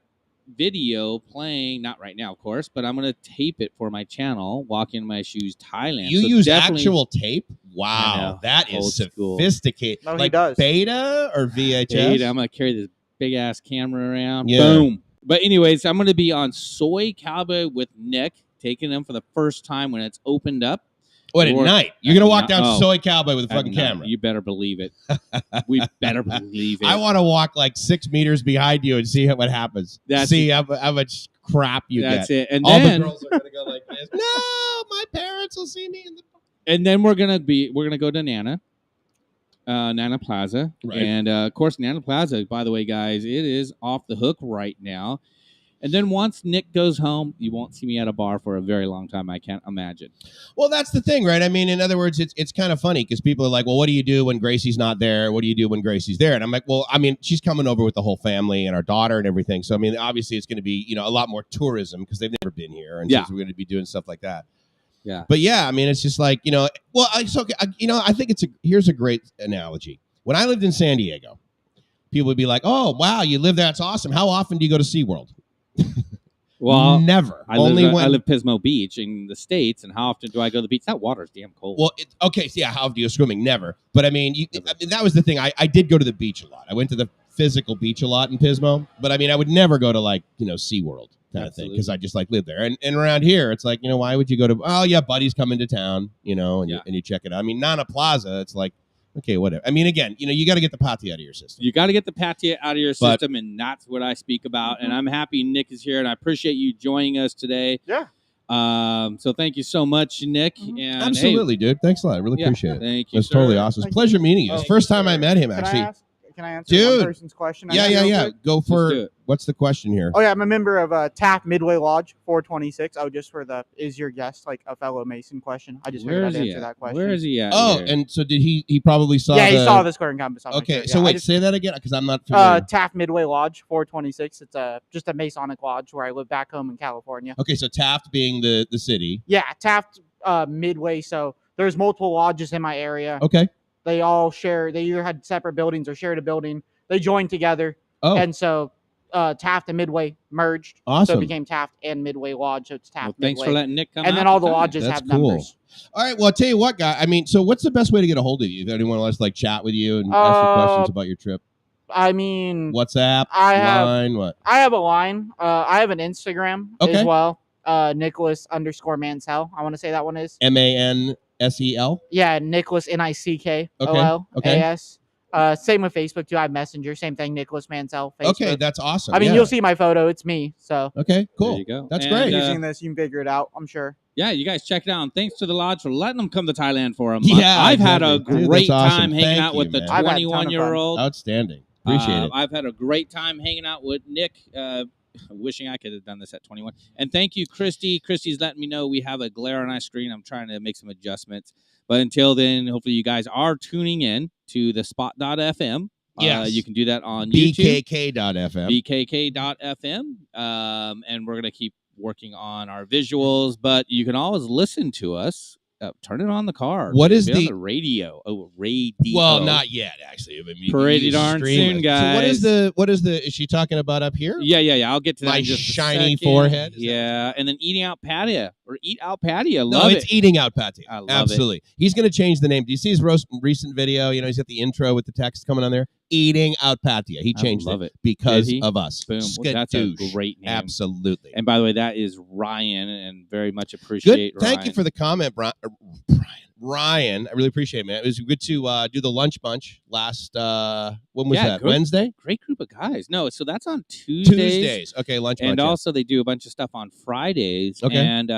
video playing, not right now, of course, but I'm going to tape it for my channel, Walk in My Shoes Thailand. You use actual tape? Wow. That is sophisticated. No, like he does. Beta or VHS? Beta. I'm going to carry this big-ass camera around. Yeah. Boom. But anyways, I'm going to be on Soy Cowboy with Nick, taking them for the first time when it's opened up. What, at night? You're going to walk down Soy Cowboy with a fucking camera? You better believe it. We better believe it. I want to walk like 6 meters behind you and see what happens. See how much crap you get. That's it. And all then, the girls are going to go like this. No, my parents will see me in the... And then we're gonna go to Nana Plaza. Right. And of course, Nana Plaza, by the way, guys, it is off the hook right now. And then once Nick goes home, you won't see me at a bar for a very long time. I can't imagine. Well, that's the thing, right? In other words, it's kind of funny because people are like, well, what do you do when Gracie's not there? What do you do when Gracie's there? And I'm like, well, she's coming over with the whole family and our daughter and everything. So, obviously it's going to be, a lot more tourism because they've never been here. And so we're going to be doing stuff like that. Yeah. But yeah, it's just like, I think here's a great analogy. When I lived in San Diego, people would be like, oh, wow, you live there. That's awesome. How often do you go to SeaWorld? Well, never. I live Pismo Beach in the States, and how often do I go to the beach? That water's damn cold. Well, how often do you go swimming? Never. But that was the thing. I did go to the beach a lot. I went to the physical beach a lot in Pismo, but I would never go to SeaWorld kind of thing because I just live there. And around here, it's like, why would you go to? Oh yeah, buddies come into town, and you check it out. Nana Plaza, it's like. Okay, whatever. Again, you got to get the Pattaya out of your system. You got to get the Pattaya out of your system, and that's what I speak about. And I'm happy Nick is here, and I appreciate you joining us today. Yeah. So thank you so much, Nick. And absolutely, dude. Thanks a lot. I really appreciate it. Thank you. That's totally awesome. It's a pleasure meeting you. It's the first time I met him, actually. Can I answer one person's question? Yeah. Go for what's the question here? Oh yeah, I'm a member of Taft Midway Lodge 426. Oh, just for is your guest like a fellow Mason question? I just figured I'd answer that question. Where is he at? Oh, and so did he probably saw? Yeah, he saw the square and compass. Okay, so wait, say that again because I'm not familiar. Taft Midway Lodge 426. It's just a Masonic lodge where I live back home in California. Okay, so Taft being the city. Yeah, Taft Midway. So there's multiple lodges in my area. Okay. They all share. They either had separate buildings or shared a building. They joined together. Oh. And so Taft and Midway merged. Awesome. So it became Taft and Midway Lodge. So it's Taft Midway. Thanks for letting Nick come and out. then all the lodges have numbers. All right. Well, I'll tell you what, guy. So what's the best way to get a hold of you? If anyone wants to chat with you and ask you questions about your trip. WhatsApp, line, what? I have a line. I have an Instagram as well. Nicholas_Mansell. I want to say that one is MANSEL. Yeah, Nicholas NICKOLAS. Same with Facebook too. I have Messenger. Same thing. Nicholas Mansell. Facebook. Okay, that's awesome. You'll see my photo. It's me. So okay, cool. There you go. That's great. Using this, you can figure it out. I'm sure. Yeah, you guys check it out. And thanks to the lodge for letting them come to Thailand for a month. Yeah, I've had a great time hanging out with the man. 21-year-old. Outstanding. Appreciate it. I've had a great time hanging out with Nick. Wishing I could have done this at 21. And thank you, Christy. Christy's letting me know we have a glare on our screen. I'm trying to make some adjustments. But until then, hopefully you guys are tuning in to the spot.fm. Yes. You can do that on YouTube. BKK.fm. And we're going to keep working on our visuals. But you can always listen to us. Turn it on the car. What is on the radio? Oh, radio. Well, not yet, actually. Pretty darn soon, guys. So what is the? Is she talking about up here? Yeah. I'll get to that. My in just shiny a forehead. Yeah, and then eating out Pattaya. or Eat Out Pattaya. No, Love it's Eating Out Pattaya. I love Absolutely. He's going to change the name. Do you see his recent video? You know, he's got the intro with the text coming on there. Eating Out Pattaya. He changed it because of us. Boom. Well, that's a great name. Absolutely. And by the way, that is Ryan, and very much appreciate Good. Thank you for the comment, Ryan. I really appreciate it, man. It was good to do the lunch bunch last, when was that? Wednesday? Great group of guys. No, so that's on Tuesdays. Okay, lunch bunch. And also they do a bunch of stuff on Fridays. Okay. And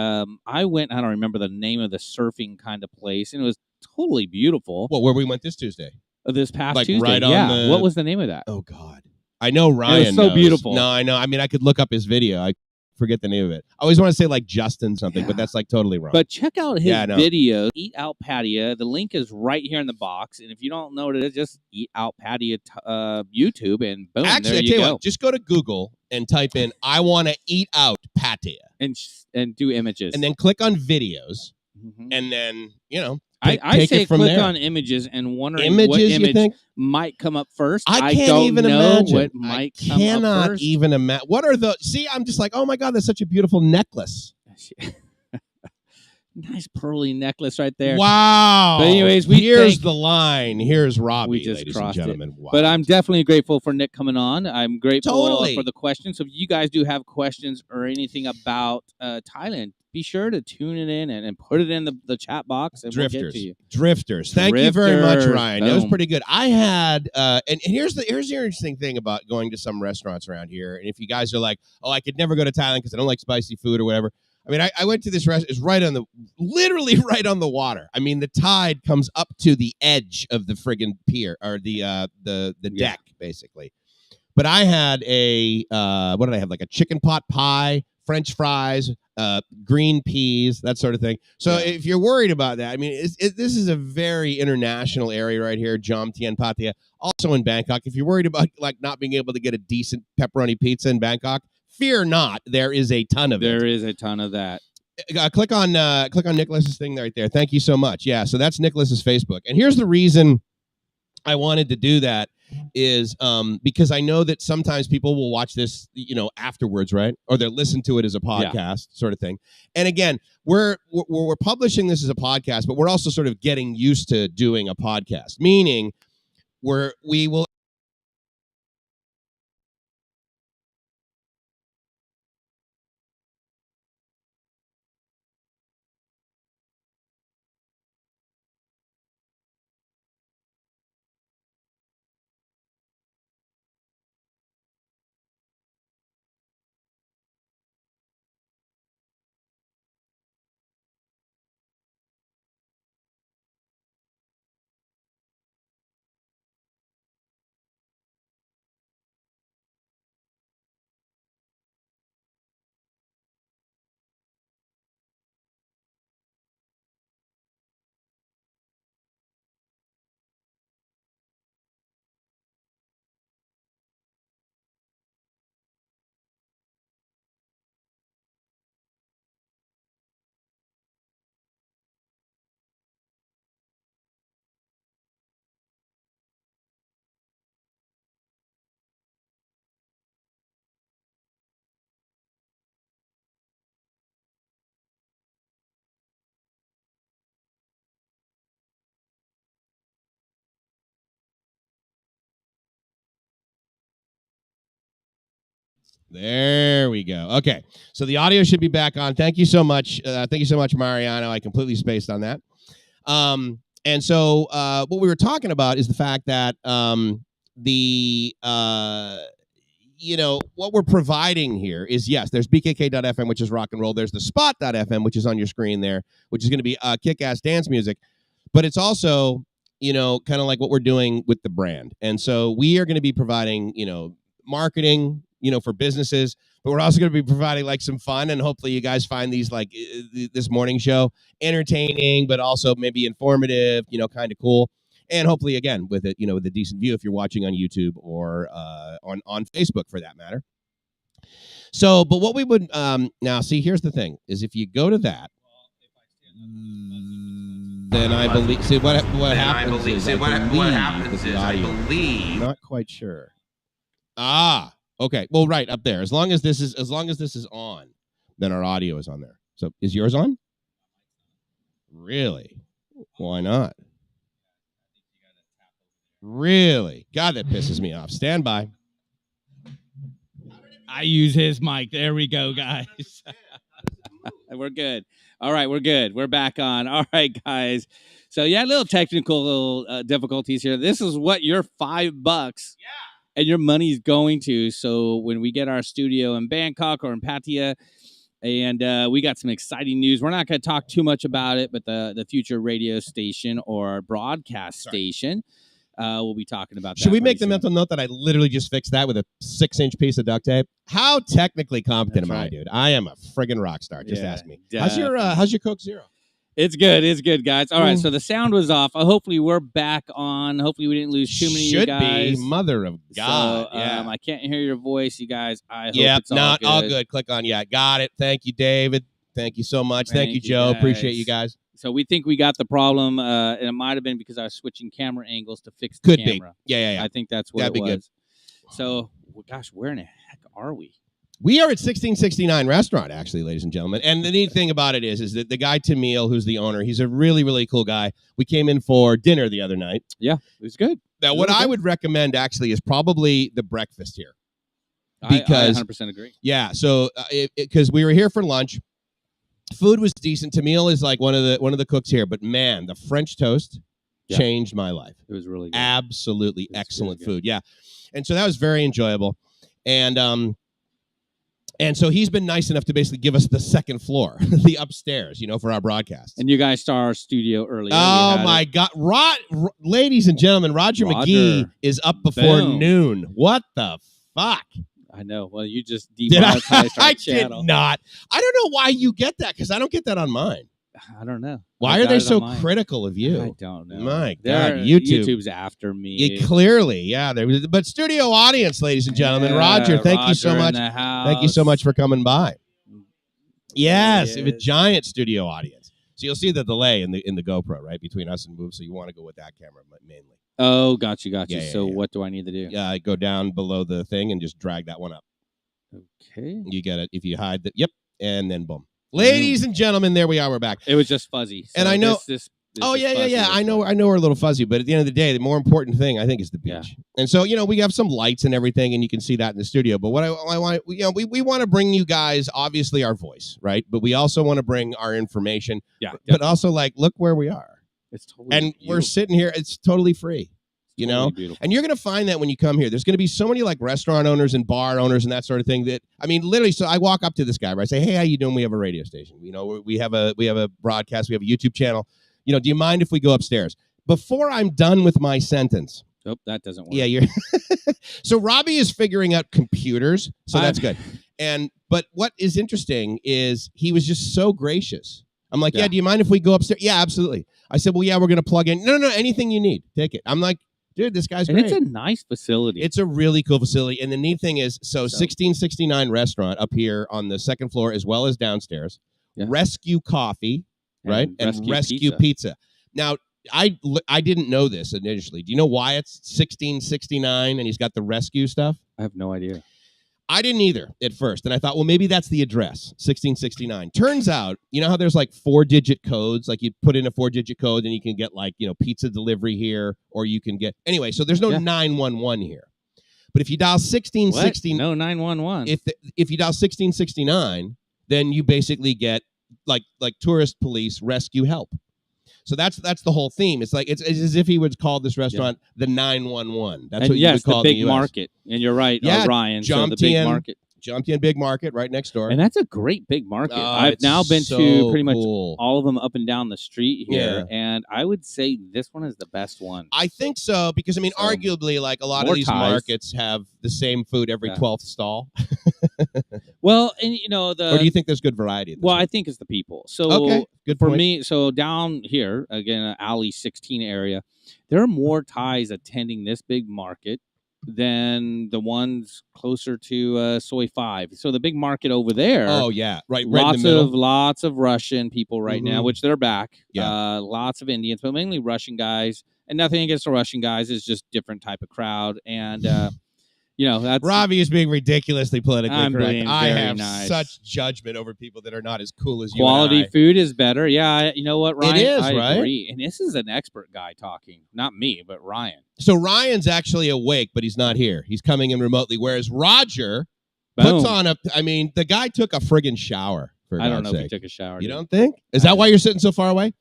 I went, I don't remember the name of the surfing kind of place, and it was totally beautiful. Well, where we went this Tuesday? This past like Tuesday. Right on yeah. What was the name of that? Oh, God. I know Ryan. It was so knows. beautiful. No, I know. I mean, I could look up his video. I forget the name of it. I always want to say like Justin something, but that's like totally wrong. But check out his video, Eat Out Pattaya. The link is right here in the box. And if you don't know what it is, just Eat Out Pattaya YouTube, and boom, actually, there I you tell you go. what, just go to Google and type in "I want to eat out Pattaya" and do images, and then click on videos, and then I say it from click there. on images and wondering images, what image you think? might come up first. I can't don't even know imagine. What might I come cannot up first. even imagine. What are the? See, I'm just like, oh my God, that's such a beautiful necklace. Nice pearly necklace right there. Wow. But anyways, here's the line. Here's Robbie, we just ladies and gentlemen. Wow. But I'm definitely grateful for Nick coming on. I'm grateful Totally. for the questions. So if you guys do have questions or anything about Thailand, be sure to tune it in and put it in the chat box, and we'll get to you. Drifters. Thank you very much, Ryan. Boom. That was pretty good. I had, and here's the interesting thing about going to some restaurants around here. And if you guys are like, oh, I could never go to Thailand because I don't like spicy food or whatever. I mean, I went to this restaurant. It's literally right on the water. I mean, the tide comes up to the edge of the friggin' pier or the deck, basically. But I had what did I have? Like a chicken pot pie, French fries, green peas, that sort of thing. So if you're worried about that, I mean, this is a very international area right here, JOMTIEN, PATTAYA. Also in Bangkok, if you're worried about like not being able to get a decent pepperoni pizza in Bangkok, fear not. There is a ton of it. There is a ton of that. Click on Nicholas's thing right there. Thank you so much. Yeah, so that's Nicholas's Facebook. And here's the reason I wanted to do that is because I know that sometimes people will watch this, afterwards, right? Or they'll listen to it as a podcast, sort of thing. And again, we're publishing this as a podcast, but we're also sort of getting used to doing a podcast, meaning we will. There we go. Okay, so the audio should be back on. Thank you so much. Thank you so much, Mariano. I completely spaced on that. And so what we were talking about is the fact that what we're providing here is, yes, there's BKK.FM, which is rock and roll. There's the Spot.FM, which is on your screen there, which is going to be kick-ass dance music. But it's also, kind of like what we're doing with the brand. And so we are going to be providing, marketing, for businesses, but we're also going to be providing like some fun, and hopefully you guys find these like this morning show entertaining, but also maybe informative, kind of cool. And hopefully again with it, with a decent view if you're watching on YouTube or on Facebook for that matter. So, but what we would now see, here's the thing is if you go to that, then I believe what happens is I believe I'm not quite sure. Okay. Well, right up there. As long as this is on, then our audio is on there. So is yours on? Really? Why not? Really? God, that pisses me off. Stand by. I use his mic. There we go, guys. We're good. All right, we're good. We're back on. All right, guys. So yeah, little technical difficulties here. This is what your $5 and your money's going to. So when we get our studio in Bangkok or in Pattaya, and we got some exciting news. We're not going to talk too much about it, but the future radio station or broadcast station, we'll be talking about that. Should we make the mental note that I literally just fixed that with a 6-inch piece of duct tape? How technically competent am I, dude? I am a friggin' rock star. Just ask me. How's your Coke Zero? It's good. It's good, guys. All right, so the sound was off. Hopefully, we're back on. Hopefully, we didn't lose too many of you guys. Should be. Mother of God. So, I can't hear your voice, you guys. I hope it's all good. Click on, got it. Thank you, David. Thank you so much. Thank you, Joe. Appreciate you guys. So we think we got the problem, and it might have been because I was switching camera angles to fix the camera. Yeah. I think that's what it was. Good. So, gosh, where in the heck are we? We are at 1669 Restaurant, actually, ladies and gentlemen. And the neat thing about it is that the guy, Tamil, who's the owner, he's a really, really cool guy. We came in for dinner the other night. Yeah, it was good. Now, what I would recommend, actually, is probably the breakfast here. Because I 100% agree. Yeah, so because we were here for lunch. Food was decent. Tamil is like one of the cooks here. But, man, the French toast changed my life. It was really good. Absolutely excellent food, yeah. And so that was very enjoyable. And so he's been nice enough to basically give us the second floor, the upstairs, for our broadcast. And you guys saw our studio earlier. Oh, my God. Ladies and gentlemen, Roger McGee is up before noon. What the fuck? I know. Well, you just demonetized our channel. I did not. I don't know why you get that, because I don't get that on mine. I don't know. Why are they so critical of you? I don't know. My God, YouTube's after me. Clearly, yeah. But studio audience, ladies and gentlemen. Roger, thank you so much. Thank you so much for coming by. Yes, a giant studio audience. So you'll see the delay in the GoPro, right, between us and Move. So you want to go with that camera mainly. Oh, got you. Yeah, what do I need to do? Yeah, go down below the thing and just drag that one up. Okay. You get it. If you hide the and then boom. Ladies and gentlemen, there we are. We're back. It was just fuzzy. So and I know. Yeah. I know we're a little fuzzy, but at the end of the day, the more important thing I think is the beach. Yeah. And so we have some lights and everything, and you can see that in the studio. But what I want, we want to bring you guys obviously our voice, right? But we also want to bring our information. Yeah. But also look where we are. It's totally beautiful. We're sitting here. It's totally free. Beautiful. And you're going to find that when you come here, there's going to be so many restaurant owners and bar owners and that sort of thing that, literally, so I walk up to this guy, right? I say, hey, how you doing? We have a radio station. We have a broadcast. We have a YouTube channel. Do you mind if we go upstairs? Before I'm done with my sentence. Oh, that doesn't work. Yeah, you're. So Robbie is figuring out computers. So that's good. But what is interesting is he was just so gracious. I'm like, yeah, do you mind if we go upstairs? Yeah, absolutely. I said, well, yeah, we're going to plug in. No, anything you need. Take it. I'm like, dude, this guy's great. It's a nice facility. It's a really cool facility. And the neat thing is, 1669 Restaurant up here on the second floor as well as downstairs. Yeah. Rescue Coffee, right? And Rescue Pizza. Now, I didn't know this initially. Do you know why it's 1669 and he's got the rescue stuff? I have no idea. I didn't either at first. And I thought, well, maybe that's the address, 1669. Turns out, how there's 4-digit codes? You put in a 4-digit code and you can get pizza delivery here, or you can get... Anyway, so there's no 911 here. But if you dial 1669... No 911. If you dial 1669, then you basically get like tourist police rescue help. So that's the whole theme. It's it's as if he would call this restaurant the 911. That's what you would call the big in the US. Market. And you're right, Ryan. JOMTIEN, the big market. JOMTIEN Big Market right next door. And that's a great big market. I've now been to pretty much all of them up and down the street here, and I would say this one is the best one. I think so, because arguably a lot of these markets have the same food every 12th stall. Well, and or do you think there's good variety? I think it's the people. So good for point. me, so down here again, Alley 16 area, there are more Thais attending this big market than the ones closer to Soy 5. So the big market over there. Oh yeah, right. Lots of Russian people right now, which they're back. Yeah. Lots of Indians, but mainly Russian guys. And nothing against the Russian guys. It's just different type of crowd. And that's Robbie is being ridiculously politically I'm correct. being I very have nice. such judgment over people that are not as cool as you. Quality and I. food is better. Yeah, you know what, Ryan? It is, I right? agree. And this is an expert guy talking, not me, but Ryan. So Ryan's actually awake, but he's not here. He's coming in remotely. Whereas Roger puts on the guy took a friggin' shower. For I don't know God's if he sake. took a shower. You don't think? Is that why you're sitting so far away?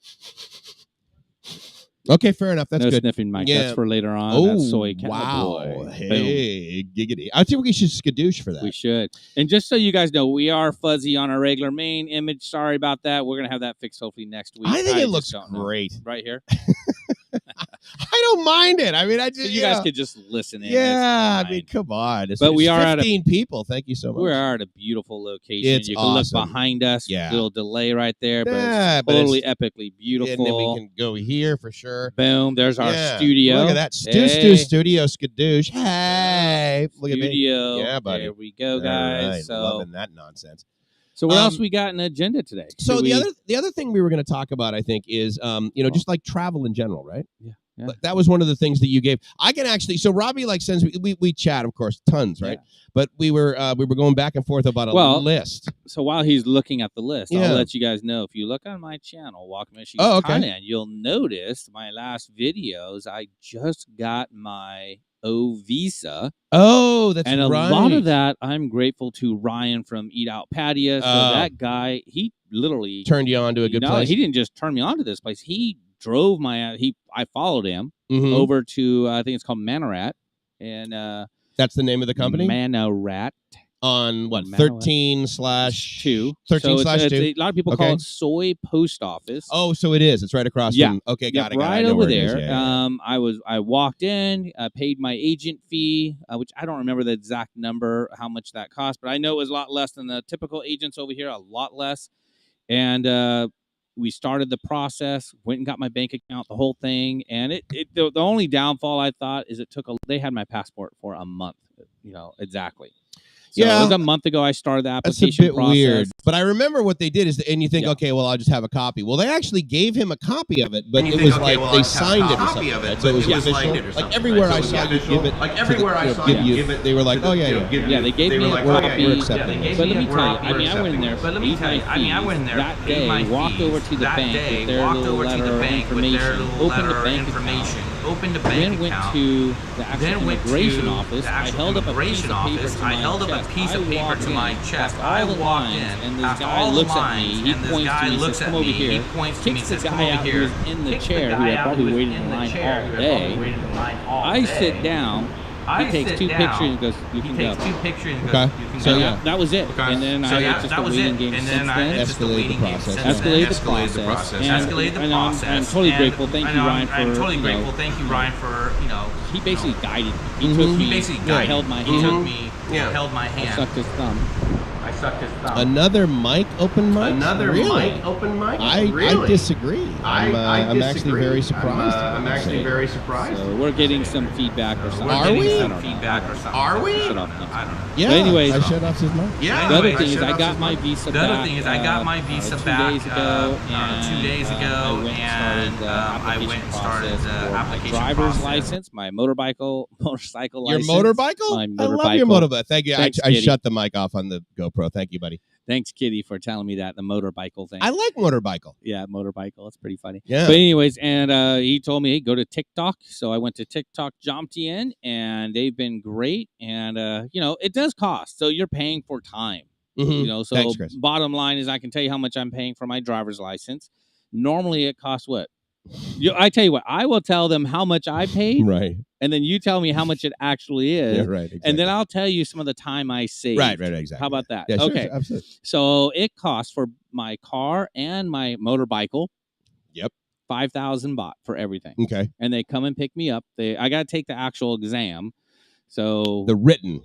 Okay, fair enough. That's no good. Sniffing mic. Yeah. That's for later on. Oh, That's soy cowboy. wow. Hey, giggity. I think we should skadoosh for that. We should. And just so you guys know, we are fuzzy on our regular main image. Sorry about that. We're going to have that fixed hopefully next week. I think it looks great. Right here? I don't mind it. I mean, I just so you guys could just listen in. Yeah, I mean, come on. But we are 15 people. Thank you so much. We are at a beautiful location. It's you can awesome. look behind us. Yeah. Little delay right there, but Yeah, it's totally epically beautiful. And then we can go here for sure. Boom. There's our studio. Look at that. Studio skadoosh. Hey. Look at me. Yeah, buddy. There we go, guys. Right. So Loving that nonsense. So what else we got in the agenda today? So the other thing we were going to talk about, I think, is just like travel in general, right? Yeah. But that was one of the things that you gave. I can actually. So Robbie sends we chat, of course, tons, right? Yeah. But we were going back and forth about a list. So while he's looking at the list, I'll let you guys know. If you look on my channel, Walk Michigan Thailand, you'll notice my last videos. I just got my O visa. Oh, that's and right. And a lot of that, I'm grateful to Ryan from Eat Out PATTAYA. So that guy, he literally turned you on to a good place. He didn't just turn me on to this place. He drove I followed him over to I think it's called Manarat, and that's the name of the company. Manarat on what 13/2. 13/2. A lot of people call it Soy Post Office. Oh, so it is. It's right across from. Okay, got it. Right over there. I walked in, paid my agent fee, which I don't remember the exact number, how much that cost, but I know it was a lot less than the typical agents over here. A lot less, and we started the process, went and got my bank account, the whole thing. And the only downfall I thought is they had my passport for a month, exactly. So it was a month ago I started the application process. Weird. But I remember what they did is, and you think, okay, well, I'll just have a copy. Well, they actually gave him a copy of it, but it was they signed it or something. So it was official. Like everywhere I saw you give it, they were like, oh, yeah. Yeah, they gave me a copy. We're accepting it. But let me tell you, I went in there, that day, walked over to the bank with their little letter of information, opened the bank account. Then went to the actual immigration office. I held up a piece of paper to my chest. I walked in, and this guy looks at me. He points to me, says, "Come over here." Kicks the guy out who's in the chair, who had probably waited in line all day. I sit down. He takes two pictures and goes, "You can go." Okay. So that was it. And then I had just a waiting game since then. Escalated the process. And I'm totally grateful. Thank you, Ryan, for he basically guided me. He took me. He held my hand. I sucked his thumb. Another mic open mic? I disagree. I'm actually very surprised. So we're getting some feedback or something. Are we? Are we? Shut off. I don't know. Yeah. But anyways, I shut off his mic. Yeah. The other thing is I got my visa back. 2 days ago. I went and started the application process for my driver's license, my motorcycle license. Your motorcycle? My motorbike. I love your motorbike. Thank you. Thanks, I shut the mic off on the GoPro. Thank you, buddy. Thanks, Kitty, for telling me that, the motorcycle thing. I like motorcycle. Yeah, motorcycle. It's pretty funny. Yeah. But anyways, and he told me, hey, go to TikTok. So I went to TikTok JOMTIEN, and they've been great. And, it does cost. So you're paying for time. Mm-hmm. So thanks, Chris. Bottom line is I can tell you how much I'm paying for my driver's license. Normally it costs what? I tell you what, I will tell them how much I paid. Right. And then you tell me how much it actually is. Yeah, right. Exactly. And then I'll tell you some of the time I saved. Right, exactly. How about that? Yeah, okay. Sure, absolutely. So it costs for my car and my motorcycle. Yep. 5,000 baht for everything. Okay. And they come and pick me up. I got to take the actual exam. So the written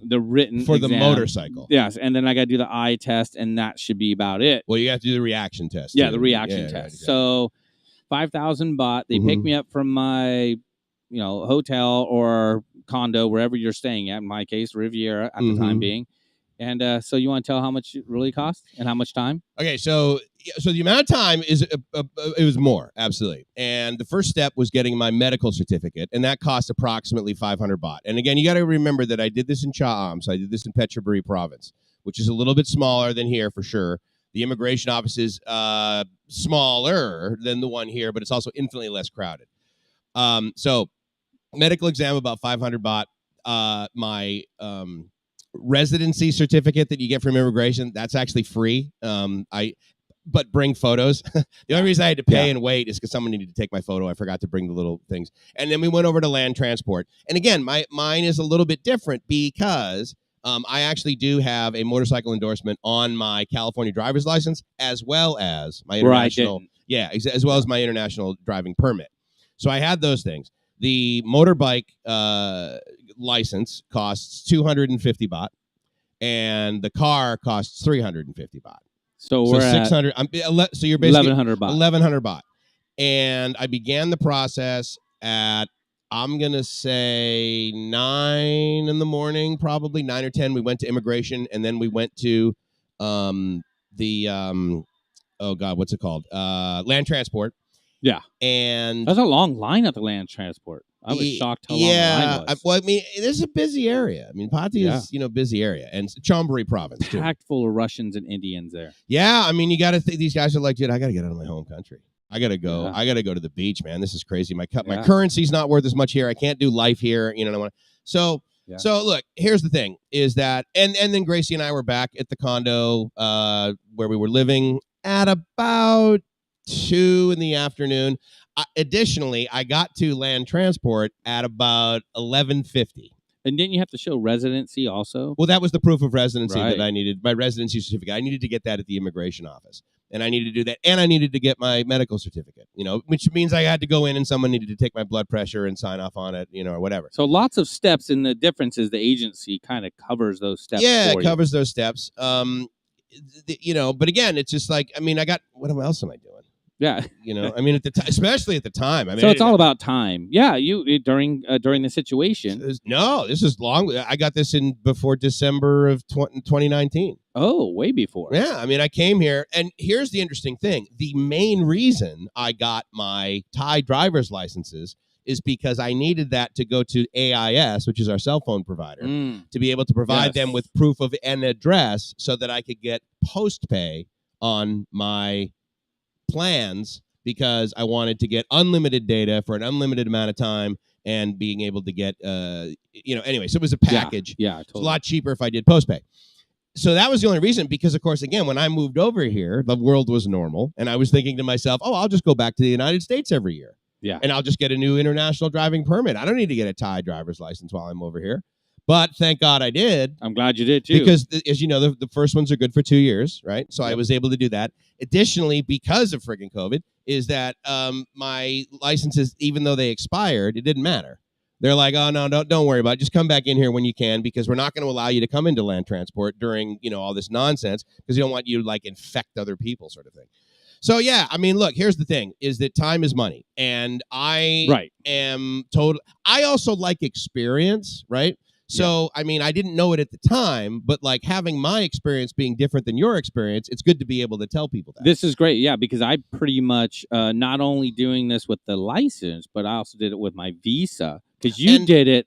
for exam. The motorcycle. Yes, and then I got to do the eye test, and that should be about it. Well, you have to do the reaction test. Yeah, too. the reaction test. Right, exactly. So 5,000 baht. They pick me up from my, hotel or condo, wherever you're staying at. In my case, Riviera at the time being, And so you want to tell how much it really costs and how much time? Okay, so the amount of time is it was more, absolutely. And the first step was getting my medical certificate, and that cost approximately 500 baht. And again, you got to remember that I did this in Cha'am, so I did this in Phetchaburi province, which is a little bit smaller than here for sure. The immigration office is smaller than the one here, but it's also infinitely less crowded. So medical exam about 500 baht. My residency certificate that you get from immigration, that's actually free. But bring photos. The only reason I had to pay and wait is because someone needed to take my photo. I forgot to bring the little things. And then we went over to land transport. And again, mine is a little bit different because I actually do have a motorcycle endorsement on my California driver's license, as well as my international, as well as my international driving permit. So I had those things. The motorbike license costs 250 baht, and the car costs 350 baht. So we're 600. So you're basically 1,100 baht. 1,100 baht. And I began the process at, I'm going to say 9 in the morning, probably 9 or 10. We went to immigration, and then we went to oh God, what's it called? Land transport. Yeah. And there's a long line at the land transport. I was shocked how long the line was. Well, I mean, this is a busy area. I mean, Pattaya is, a busy area. And Chonburi province, too. Packed full of Russians and Indians there. Yeah, I mean, you got to think these guys are like, dude, I got to get out of my home country. I got to go. Yeah. I got to go to the beach, man. This is crazy. My currency's not worth as much here. I can't do life here. You know what I want. So look, here's the thing is that, and then Gracie and I were back at the condo where we were living at about 2 in the afternoon. Additionally, I got to land transport at about 11:50. And didn't you have to show residency also? Well, that was the proof of residency that I needed. My residency certificate. I needed to get that at the immigration office. And I needed to do that. And I needed to get my medical certificate, which means I had to go in and someone needed to take my blood pressure and sign off on it, or whatever. So lots of steps, and the difference is the agency kind of covers those steps. Yeah, it covers those steps. But again, it's just like, I mean, what else am I doing? Yeah, I mean, especially at the time. I mean, so it's all about time. Yeah, during the situation. This is long. I got this in before December of 2019. Oh, way before. Yeah, I mean, I came here, and here's the interesting thing: the main reason I got my Thai driver's licenses is because I needed that to go to AIS, which is our cell phone provider, to be able to provide them with proof of an address, so that I could get post pay on my plans, because I wanted to get unlimited data for an unlimited amount of time and being able to get anyway, so it was a package. Totally. It's a lot cheaper if I did postpay. So that was the only reason, because of course, again, when I moved over here, the world was normal, and I was thinking to myself, I'll just go back to the United States every year. Yeah. And I'll just get a new international driving permit. I don't need to get a Thai driver's license while I'm over here. But thank God I did. I'm glad you did, too. Because, as you know, the first ones are good for 2 years, right? So I was able to do that. Additionally, because of friggin' COVID, is that my licenses, even though they expired, it didn't matter. They're like, oh, no, don't worry about it. Just come back in here when you can, because we're not going to allow you to come into land transport during, all this nonsense, because we don't want you to, infect other people, sort of thing. So, yeah, I mean, look, here's the thing, is that time is money. And I am I also like experience, right? So, I mean, I didn't know it at the time, but having my experience being different than your experience, it's good to be able to tell people that. This is great. Yeah, because I pretty much not only doing this with the license, but I also did it with my visa, because you did it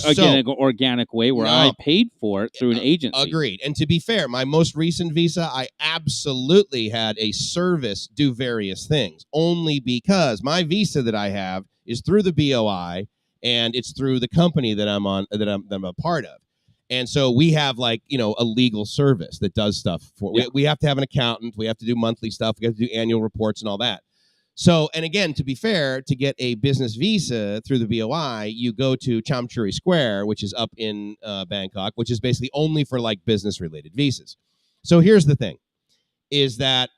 again an organic way where I paid for it through an agency. Agreed. And to be fair, my most recent visa, I absolutely had a service do various things, only because my visa that I have is through the BOI. And it's through the company that I'm a part of. And so we have a legal service that does stuff for, we have to have an accountant. We have to do monthly stuff. We have to do annual reports and all that. So, and again, to be fair, to get a business visa through the BOI, you go to Chamchuri Square, which is up in Bangkok, which is basically only for business related visas. So here's the thing, is that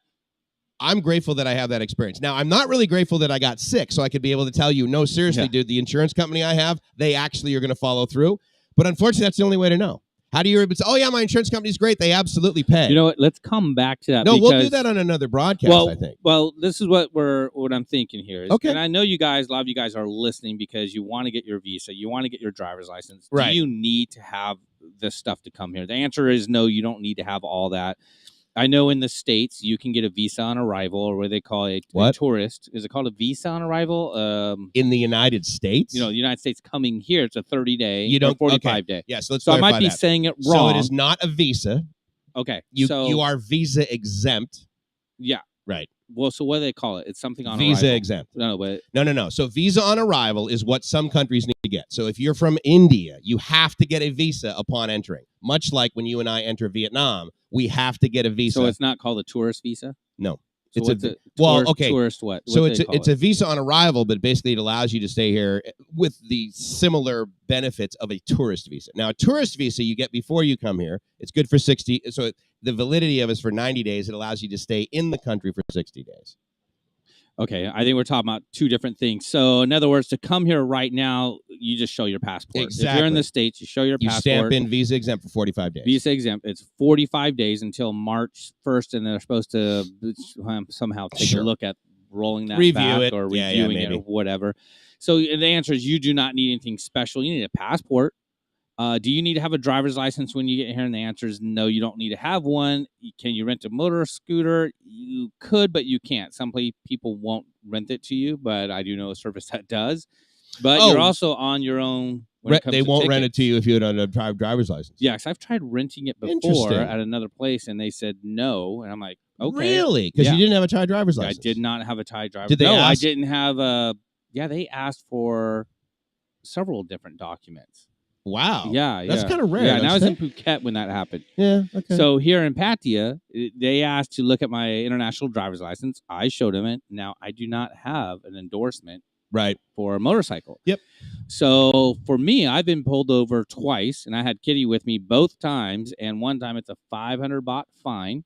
I'm grateful that I have that experience. Now, I'm not really grateful that I got sick, so I could be able to tell you, no, seriously, dude, the insurance company I have, they actually are going to follow through. But unfortunately, that's the only way to know. How do you say, oh, yeah, my insurance company's great. They absolutely pay. You know what? Let's come back to that. No, we'll do that on another broadcast, I think. Well, this is what I'm thinking here. And I know a lot of you guys are listening because you want to get your visa. You want to get your driver's license. Right. Do you need to have this stuff to come here? The answer is no. You don't need to have all that. I know in the States you can get a visa on arrival, or what they call a tourist. Is it called a visa on arrival? In the United States, the United States coming here, it's a 30-day. You don't 45-day. Yeah, so let's. So I might be saying it wrong. So it is not a visa. Okay, you are visa exempt. Yeah, right. Well, so what do they call it? It's something on visa arrival. Exempt. No. So visa on arrival is what some countries need to get. So if you're from India, you have to get a visa upon entering. Much like when you and I enter Vietnam, we have to get a visa. So it's not called a tourist visa? No. So tourist what? So it's a visa on arrival, but basically it allows you to stay here with the similar benefits of a tourist visa. Now, a tourist visa you get before you come here. It's good for 60. So the validity of it is for 90 days. It allows you to stay in the country for 60 days. Okay, I think we're talking about two different things. So, in other words, to come here right now, you just show your passport. Exactly. If you're in the States, you show your passport. You stamp in visa exempt for 45 days. Visa exempt. It's 45 days until March 1st, and they're supposed to somehow take a look at rolling that back or reviewing it or whatever. So, the answer is you do not need anything special. You need a passport. Do you need to have a driver's license when you get here? And the answer is no, you don't need to have one. Can you rent a motor scooter? You could, but you can't. Some people won't rent it to you, but I do know a service that does. But you're also on your own. They won't rent it to you if you don't have a driver's license. Yes, I've tried renting it before at another place, and they said no. And I'm like, okay. Really? Because you didn't have a Thai driver's license? I did not have a Thai driver's license. No, I didn't have a... Yeah, they asked for several different documents. Wow. Yeah. That's kind of rare. Yeah, and I was in Phuket when that happened. Yeah, okay. So here in Pattaya, they asked to look at my international driver's license. I showed them it. Now, I do not have an endorsement for a motorcycle. Yep. So for me, I've been pulled over twice, and I had Kitty with me both times, and one time it's a 500 baht fine.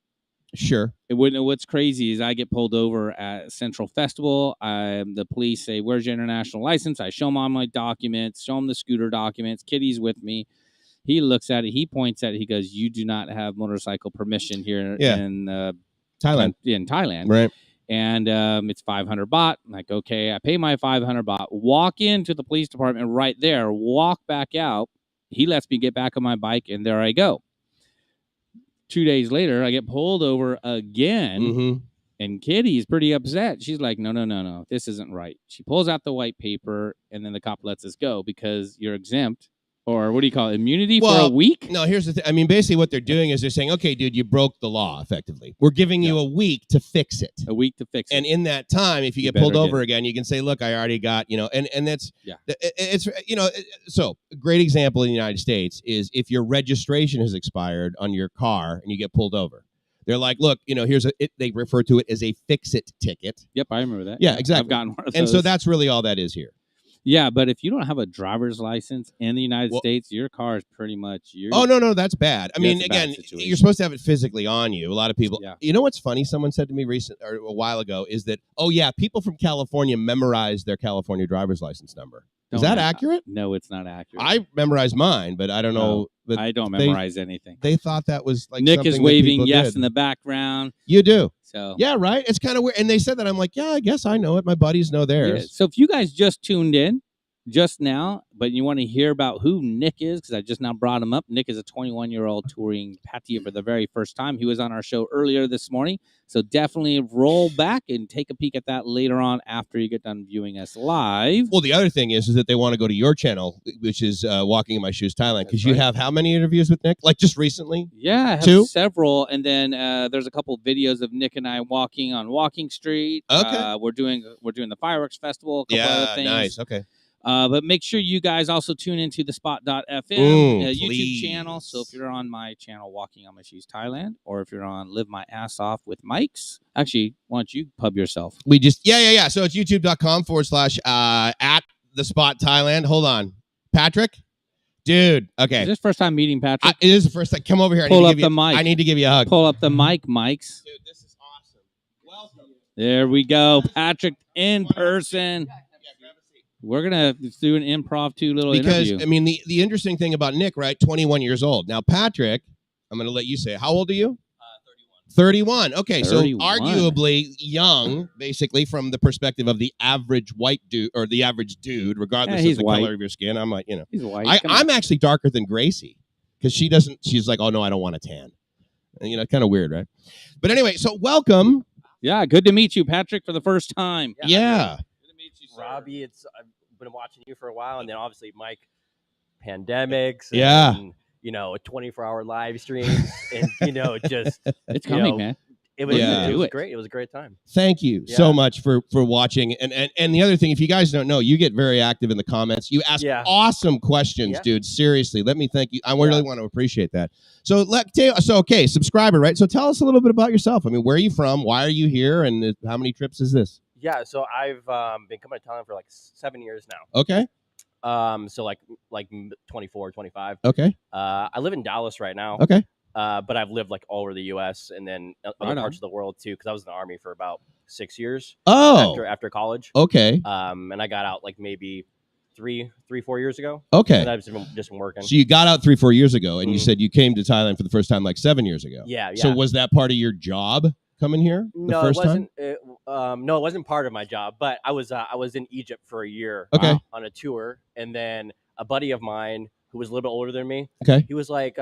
Sure. What's crazy is I get pulled over at Central Festival. The police say, "Where's your international license?" I show them all my documents, show them the scooter documents. Kitty's with me. He looks at it. He points at it. He goes, "You do not have motorcycle permission here in Thailand." In Thailand, right? And it's 500 baht. I'm like, okay, I pay my 500 baht. Walk into the police department right there. Walk back out. He lets me get back on my bike, and there I go. 2 days later, I get pulled over again, and Kitty's pretty upset. She's like, no, this isn't right. She pulls out the white paper, and then the cop lets us go because you're exempt. Or what do you call it? Immunity for a week? No, here's the thing. I mean, basically what they're doing is they're saying, okay, dude, you broke the law, effectively. We're giving you a week to fix it. A week to fix it. And in that time, if you get pulled over again, you can say, look, I already got, and that's, it's, so a great example in the United States is if your registration has expired on your car and you get pulled over. They're like, look, they refer to it as a fix-it ticket. Yep, I remember that. Yeah, exactly. I've gotten one of those. And so that's really all that is here. Yeah, but if you don't have a driver's license in the United States, your car is pretty much... no, that's bad. I mean, again, you're supposed to have it physically on you. A lot of people... You know what's funny? Someone said to me a while ago is that, people from California memorize their California driver's license number. Is that accurate? No, it's not accurate. I memorized mine, but I don't know. But I don't memorize anything. They thought that was like Nick is waving yes did. in the background. You do. So yeah, right? It's kind of weird. And they said that. I'm like, yeah, I guess I know it. My buddies know theirs. Yeah. So if you guys just tuned in just now, but you want to hear about who Nick is, because I just now brought him up. Nick is a 21-year-old touring Pattaya for the very first time. He was on our show earlier this morning, so definitely roll back and take a peek at that later on after you get done viewing us live. Well, the other thing is that they want to go to your channel, which is Walking in My Shoes Thailand, because you have how many interviews with Nick? Like just recently? Yeah, I have 2? several, and then there's a couple videos of Nick and I walking on Walking Street. Okay, we're doing the fireworks festival. A couple other things. Nice. Okay. But make sure you guys also tune into the Spot.fm YouTube channel. So if you're on my channel, Walking on My Shoes Thailand, or if you're on Live My Ass Off with Mike's, actually, why don't you pub yourself? We just, yeah. So it's youtube.com/ at the Spot Thailand. Hold on. Patrick? Dude, okay. Is this first time meeting Patrick? It is the first time. Come over here. Pull up the mic. I need to give you a hug. Pull up the mic, Mike's. Dude, this is awesome. Welcome. There we go. Patrick in person. We're going to do an impromptu little interview. Because, I mean, the interesting thing about Nick, right, 21 years old. Now, Patrick, I'm going to let you say, how old are you? 31. Okay, 31. So arguably young, basically, from the perspective of the average white dude, or the average dude, regardless of the color of your skin. I'm like, He's white. I'm actually darker than Gracie. because she doesn't. She's like, oh no, I don't want a tan. And, you know, kind of weird, right? But anyway, so welcome. Yeah, good to meet you, Patrick, for the first time. Yeah. Good to meet you, sir. Robbie, I've been watching you for a while, and then obviously Mike, pandemics, and, you know, 24-hour live streams, and you know, just it's coming, man. It was, Yeah. it was great. It was a great time. Thank you so much for watching. And the other thing, if you guys don't know, you get very active in the comments. You ask awesome questions, dude. Seriously, let me thank you. I really want to appreciate that. So okay, subscriber, right? So tell us a little bit about yourself. I mean, where are you from? Why are you here? And how many trips is this? Yeah, so I've been coming to Thailand for like 7 years now. Okay. So like 24, 25. Okay. I live in Dallas right now. Okay. But I've lived like all over the U.S. and then other parts of the world too, because I was in the Army for about 6 years. Oh. After college. Okay. And I got out like maybe 4 years ago. Okay. And I've just been working. So you got out 3-4 years ago, and you said you came to Thailand for the first time like 7 years ago. Yeah. So was that part of your job coming here? No, the first it wasn't. time? No, it wasn't part of my job. But I was in Egypt for a year. Okay. On a tour, and then a buddy of mine who was a little bit older than me. Okay. He was like,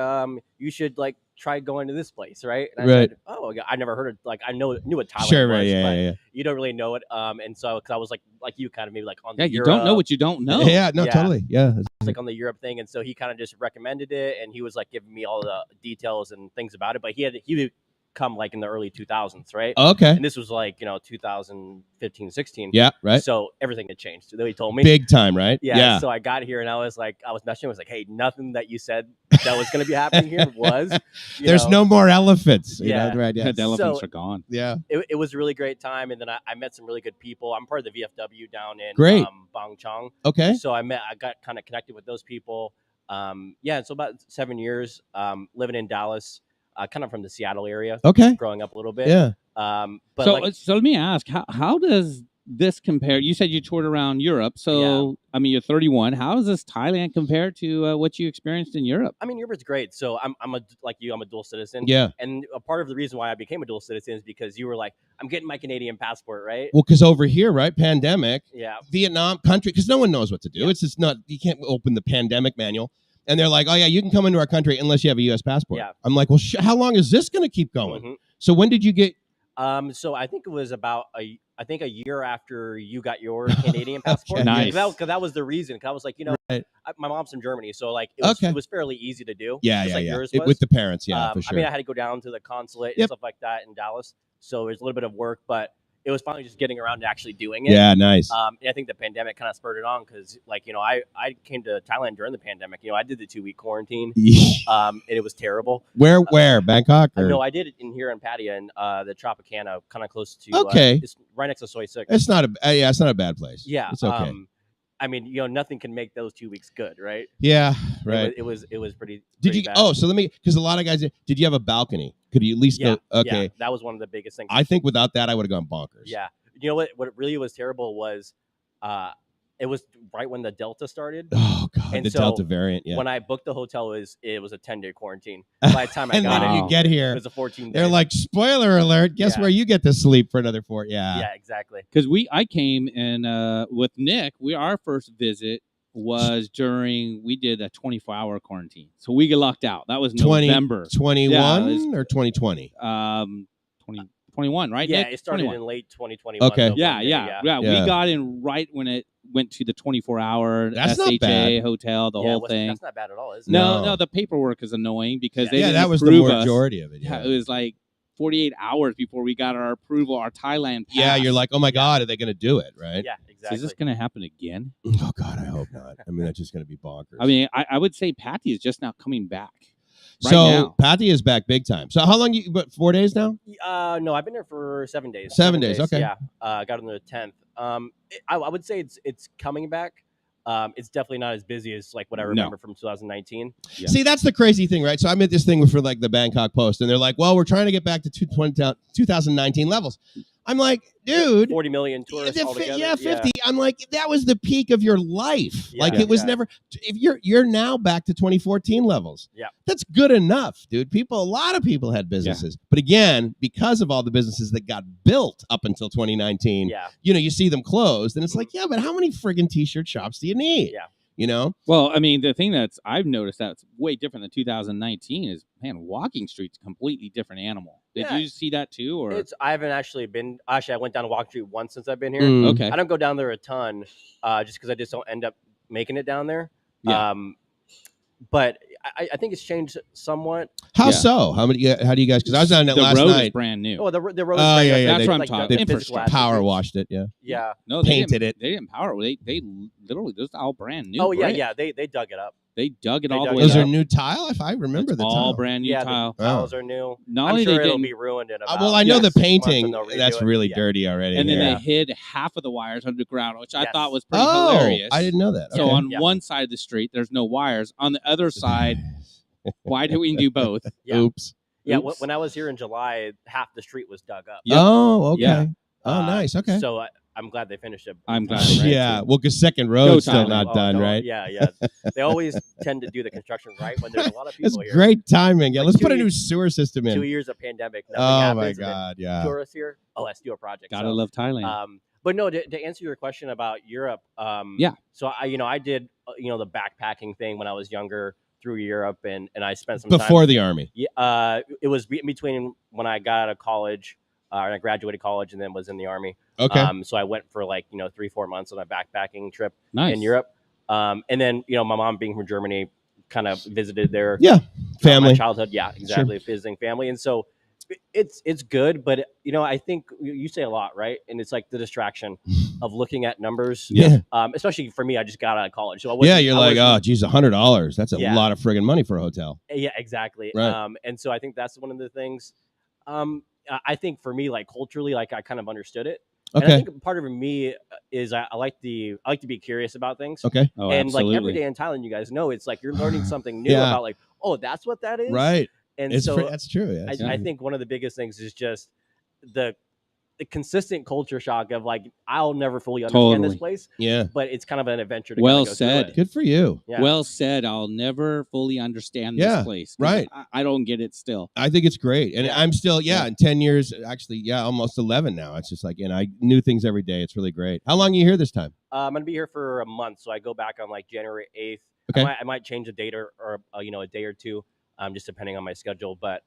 you should like try going to this place, right? And I said, oh, I never heard of, like, I knew what Thailand sure, was, right, but yeah. you don't really know it. And so, because I was like you, kind of maybe like on the you don't know what you don't know. Yeah, no, totally. Yeah. I was like on the Europe thing, and so he kind of just recommended it, and he was like giving me all the details and things about it. But he would come like in the early 2000s, right? Okay. And this was like 2015, 16. Yeah, right. So everything had changed. So he told me big time, right? Yeah. So I got here and I was messaging. I was like, hey, nothing that you said that was going to be happening here was. There's no more elephants. Yeah. You know, right? Yeah. The elephants are gone. Yeah. It was a really great time, and then I met some really good people. I'm part of the VFW down in Bang Chong. Okay. So I got kind of connected with those people. So about 7 years living in Dallas. Kind of from the Seattle area. Okay. Growing up a little bit. Yeah. But so let me ask, how does this compare? You said you toured around Europe. So, I mean, you're 31. How does this Thailand compare to what you experienced in Europe? I mean, Europe's great. So I'm a dual citizen. Yeah. And a part of the reason why I became a dual citizen is because you were like, I'm getting my Canadian passport, right? Well, because over here, right, pandemic, Vietnam country, because no one knows what to do. It's just not, you can't open the pandemic manual. And they're like, oh, yeah, you can come into our country unless you have a U.S. passport. Yeah. I'm like, well, how long is this going to keep going? Mm-hmm. So when did you get? So I think it was about a year after you got your Canadian passport. Okay. Nice. Because that was the reason. Because I was like, my mom's from Germany, so like it was fairly easy to do. Yeah, like yeah. Yours was. With the parents, for sure. I mean, I had to go down to the consulate and stuff like that in Dallas, so there's a little bit of work, but it was finally just getting around to actually doing it. Yeah, nice. And I think the pandemic kind of spurred it on because, like, I came to Thailand during the pandemic. I did the 2-week quarantine, and it was terrible. Where? Bangkok? Or? No, I did it in here in Pattaya, in the Tropicana, kind of close to. It's right next to Soy 6. It's not it's not a bad place. Yeah, it's okay. I mean, nothing can make those 2 weeks good, right? Yeah, right. It was pretty. Did you? Bad. Oh, so because a lot of guys, did you have a balcony? Could you at least go? Okay, that was one of the biggest things. I think without that, I would have gone bonkers. Yeah, you know what? What really was terrible was, it was right when the Delta started. Oh God, and the Delta variant. Yeah. When I booked the hotel, it was a 10-day quarantine. By the time I got then it, you get here, it was a 14-day. They're like, spoiler alert. Guess where you get to sleep for another 4? Yeah. Yeah, exactly. Because I came and with Nick, our first visit was we did a 24-hour quarantine, so we get locked out. That was November 21 or 2020. 2021, right? Yeah, Nick? it started 21. in late 2021. Okay. Yeah. We got in right when it went to the 24-hour SHA hotel, the whole thing. That's not bad at all, is it? No, the paperwork is annoying because they didn't that was the majority of it. Yeah, it was like 48 hours before we got our approval, our Thailand pass. Yeah, you're like, oh my God, are they going to do it, right? Yeah, exactly. So is this going to happen again? Oh God, I hope not. I mean, that's just going to be bonkers. I mean, I would say Patty is just now coming back. So Pattaya is back big time. So how long? 4 days now? No, I've been there for 7 days. 7 days. Okay. Yeah, got on the 10th. I would say it's coming back. It's definitely not as busy as like what I remember from 2019. Yeah. See, that's the crazy thing, right? So I'm at this thing for like the Bangkok Post, and they're like, "Well, we're trying to get back to 2019 levels." I'm like, dude, 40 million tourists altogether. Yeah, 50. Yeah. I'm like, that was the peak of your life. Like it was never. If you're now back to 2014 levels. Yeah, that's good enough, dude. A lot of people had businesses, but again, because of all the businesses that got built up until 2019, you see them closed, and it's like, yeah, but how many friggin' t-shirt shops do you need? Yeah. You know? Well, I mean, the thing that's I've noticed that's way different than 2019 is, man, Walking Street's a completely different animal. Did you see that too? Or I haven't actually been. Actually, I went down to Walking Street once since I've been here. Okay. I don't go down there a ton, just because I just don't end up making it down there. Yeah. But I think it's changed somewhat. How so? How do you guys? Because I was down it last road night. Is brand new. Oh, the road. Oh, is brand yeah, new. yeah. That's what I'm Like talking. They power washed it. Yeah. Yeah. No, painted it. They didn't power. They literally, this is all brand new. Oh yeah, brick. yeah. They dug it up. They dug it They all the dug way it Those up. are new tile. If I remember It's the all tile. brand new Yeah, tile. the tiles are new. Not I'm only sure they it'll didn't. be ruined in about. Well, I know the 6 months painting. and they'll redo That's it. really Yeah. dirty already. And then yeah. they hid half of the wires underground, which I Yes. thought was pretty hilarious. I didn't know that. So Okay. on one side of the street, there's no wires. On the other side, why do we do both? Yeah. Oops. Yeah, Oops. when I was here in July, half the street was dug up. Yep. Oh, okay. Yeah. Oh, nice. Okay. So I'm glad they finished it. I'm glad. Right? Yeah. Well, because Second Road's still Thailand. not done, no, right? Yeah, yeah. They always tend to do the construction right when there's a lot of people That's here. great timing. Yeah. Like Let's 2 put a new years- sewer system 2 in. years of pandemic. Nothing Oh happens, my and then God. Yeah. tourists here. Oh, let's do a project. Gotta So, love Thailand. but no, to answer your question about Europe. Yeah. So I did the backpacking thing when I was younger through Europe, and I spent some Before time. the army. Yeah. It was in between when I got out of college. And I graduated college and then was in the army. Okay. So I went for 3-4 months on a backpacking trip Nice. in Europe. And then my mom being from Germany kind of visited there. Yeah. throughout Family. my childhood. Yeah, exactly. Visiting family. And so it's good, but I think you say a lot, right? And it's like the distraction of looking at numbers. Yeah. Especially for me, I just got out of college. So I Yeah. wasn't- You're I like, wasn't- oh, geez, $100. That's a Yeah. lot of friggin' money for a hotel. Yeah, exactly. Right. And so I think that's one of the things. I think for me, culturally, I kind of understood it. And I Okay. think part of me is I like to be curious about things. Okay. Oh, And absolutely. every day in Thailand, you guys know it's like you're learning something new Yeah. about oh, that's what that is. Right. And It's so that's true. Yeah. I think one of the biggest things is just the consistent culture shock of I'll never fully understand this Totally. place, Yeah. but it's kind of an adventure to Well kinda go through said. it. Good for you. Yeah. Well said. I'll never fully understand Yeah, this place. 'Cause right. I don't get it still. I think it's great. And Yeah. I'm still, in 10 years, actually, almost 11 now. It's just I knew things every day. It's really great. How long are you here this time? I'm gonna be here for a month, so I go back on January 8th. Okay. I might change a date or a day or two, just depending on my schedule. But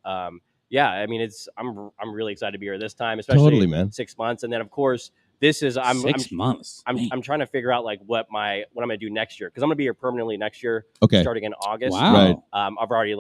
yeah, I mean, I'm really excited to be here this time, especially Totally, man. 6 months, and then of course this is I'm 6 months. Man. I'm trying to figure out what I'm gonna do next year because I'm gonna be here permanently next year, Okay. starting in August. Wow. Right. I've already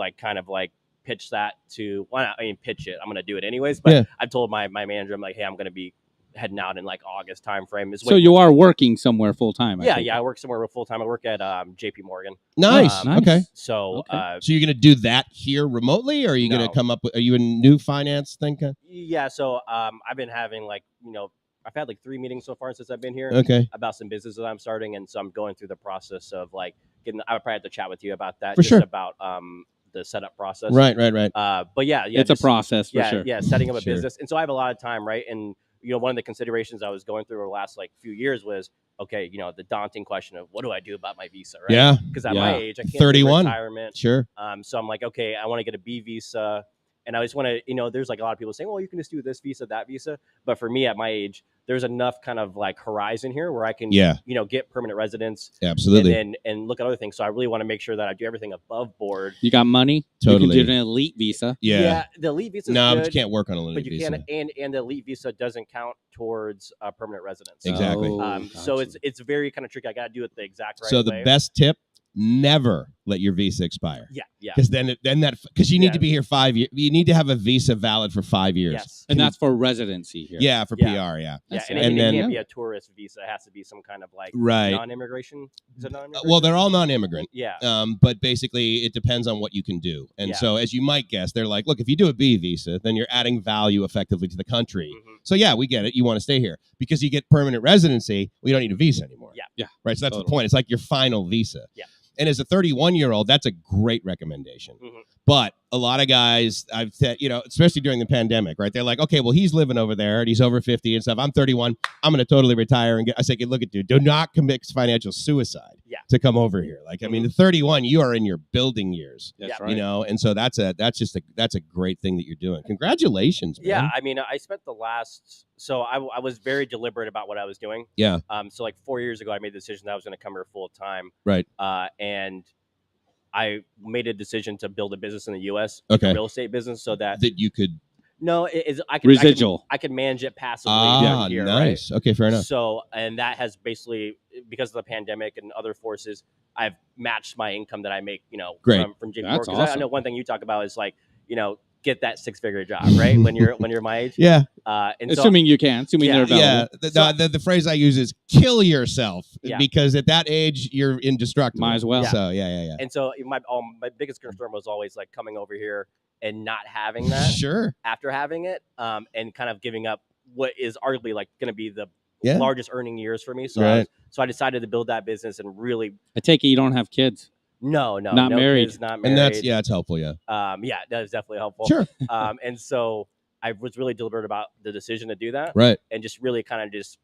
pitched that to. Well, I mean, pitch it. I'm gonna do it anyways. But Yeah. I've told my manager, I'm like, hey, I'm gonna be heading out in August time frame. So you are working somewhere full time? Yeah, I work somewhere full time. I work at JP Morgan. Nice. Nice. Okay. So Okay. So you're going to do that here remotely, or are you going No. to come up with, are you a new finance thinker? yeah, so I've been having I've had 3 meetings so far since I've been here Okay. about some businesses I'm starting, and so I'm going through the process of getting. I would probably have to chat with you about that, For just sure. about the setup process. Right. But yeah, It's just- a process for yeah, sure. yeah, setting up a Sure. business, and so I have a lot of time, right? And one of the considerations I was going through over the last few years was okay, the daunting question of what do I do about my visa, right? Yeah. Because at Yeah. my age, I can't 31. do retirement. Sure. So I'm like, okay, I want to get a B visa, and I just want to, there's a lot of people saying, well, you can just do this visa, that visa, but for me at my age, there's enough kind of horizon here where I can, Yeah. get permanent residence, Absolutely. and look at other things. So I really want to make sure that I do everything above board. You got money? Totally. You can do an elite visa. Yeah. the elite visa is No, good, but you can't work on a but limited you visa. can, and the elite visa doesn't count towards permanent residence. Exactly. Oh, So gotcha. it's very kind of tricky. I got to do it the exact right So the way. best tip: never let your visa expire. Yeah. Because because you need Yeah. to be here 5 years. You need to have a visa valid for 5 years. Yes. and that's for residency here. Yeah, for Yeah. PR. Yeah. Yeah, That's and, it. it, And it then- can't be a tourist visa. It has to be some kind of Right. non-immigration. Is it non-immigration? Well, they're all non-immigrant. Yeah. But basically, it depends on what you can do. And Yeah. so, as you might guess, they're like, look, if you do a B visa, then you're adding value effectively to the country. Mhm. So, yeah, we get it. You want to stay here. Because you get permanent residency, we don't need a visa anymore. Yeah. Yeah. Right? So, that's the Totally. point. It's like your final visa. Yeah. And as a 31-year-old, that's a great recommendation. Mhm. But a lot of guys, I've said, especially during the pandemic, right? They're like, okay, well, he's living over there and he's over 50 and stuff. I'm 31. I'm going to totally retire and get. I say, look at dude, do not commit financial suicide. Yeah. to come over here. Like, I mean, the 31, you are in your building years. That's right. You know, and so that's a great thing that you're doing. Congratulations, man. Yeah, I mean, I spent the last. So I was very deliberate about what I was doing. Yeah. So like 4 years ago, I made the decision that I was going to come here full time. Right. And I made a decision to build a business in the U.S. Okay. A real estate business, so that you could. No, it is. I could residual. I could manage it passively. Here, nice. Right? Okay, fair enough. So, and that has basically, because of the pandemic and other forces, I've matched my income that I make. You know, Great. from JP. That's Because I awesome. know one thing you talk about is like, you know, get that 6-figure job, right? when you're my age. Yeah. And assuming you can, assuming they're available. Yeah. The phrase I use is kill yourself, Yeah. because at that age you're indestructible. Might as well. Yeah. So yeah. And so my biggest concern was always like coming over here and not having that. Sure. After having it, and kind of giving up what is arguably like going to be the Yeah. largest earning years for me. So Right. I decided to build that business and really. I take it you don't have kids. No, Not married. kids, not married. And that's it's helpful. Yeah. Yeah, that is definitely helpful. Sure. And so I was really deliberate about the decision to do that, Right. and just really kind of just,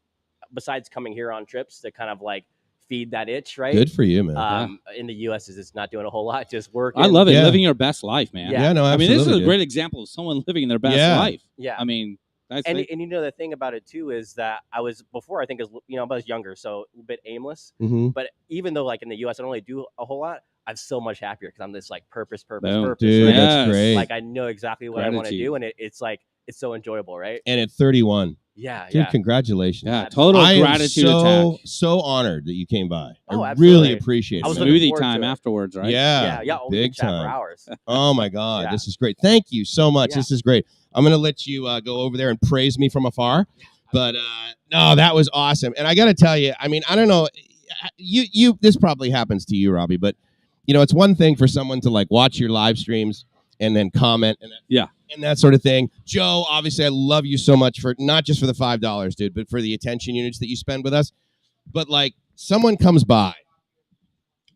besides coming here on trips to kind of like feed that itch, right? Good for you, man. In the U.S. is it's not doing a whole lot, just working. I love it. Yeah. Living your best life, man. Yeah. No, I mean, absolutely. this is a dude. great example of someone living their best Yeah. life. Yeah. I mean, that's And you know, the thing about it too is that I was before, I think, as you know, I was younger, so a little bit aimless. Mhm. But even though like in the U.S. I don't really do a whole lot, I'm so much happier because I'm this like purpose, Boom. Dude, right? that's Yes. great. Like I know exactly what I want to Gratitude. do, and it's like it's so enjoyable, right? And at 31, Yeah, dude, yeah. congratulations. yeah, total I am gratitude so attack. honored that you came by. Oh, I absolutely. really appreciate it. I was man. looking Smoothie forward time to it. afterwards, right? Yeah, we big can chat time. for hours. Oh my God, Yeah. this is great. Thank you so much. Yeah. This is great. I'm gonna let you go over there and praise me from afar. But no, that was awesome. And I got to tell you, I mean, I don't know, you this probably happens to you, Robbie, but you know, it's one thing for someone to like watch your live streams and then comment and that sort of thing. Joe, obviously, I love you so much for not just for the $5, dude, but for the attention units that you spend with us. But like, someone comes by,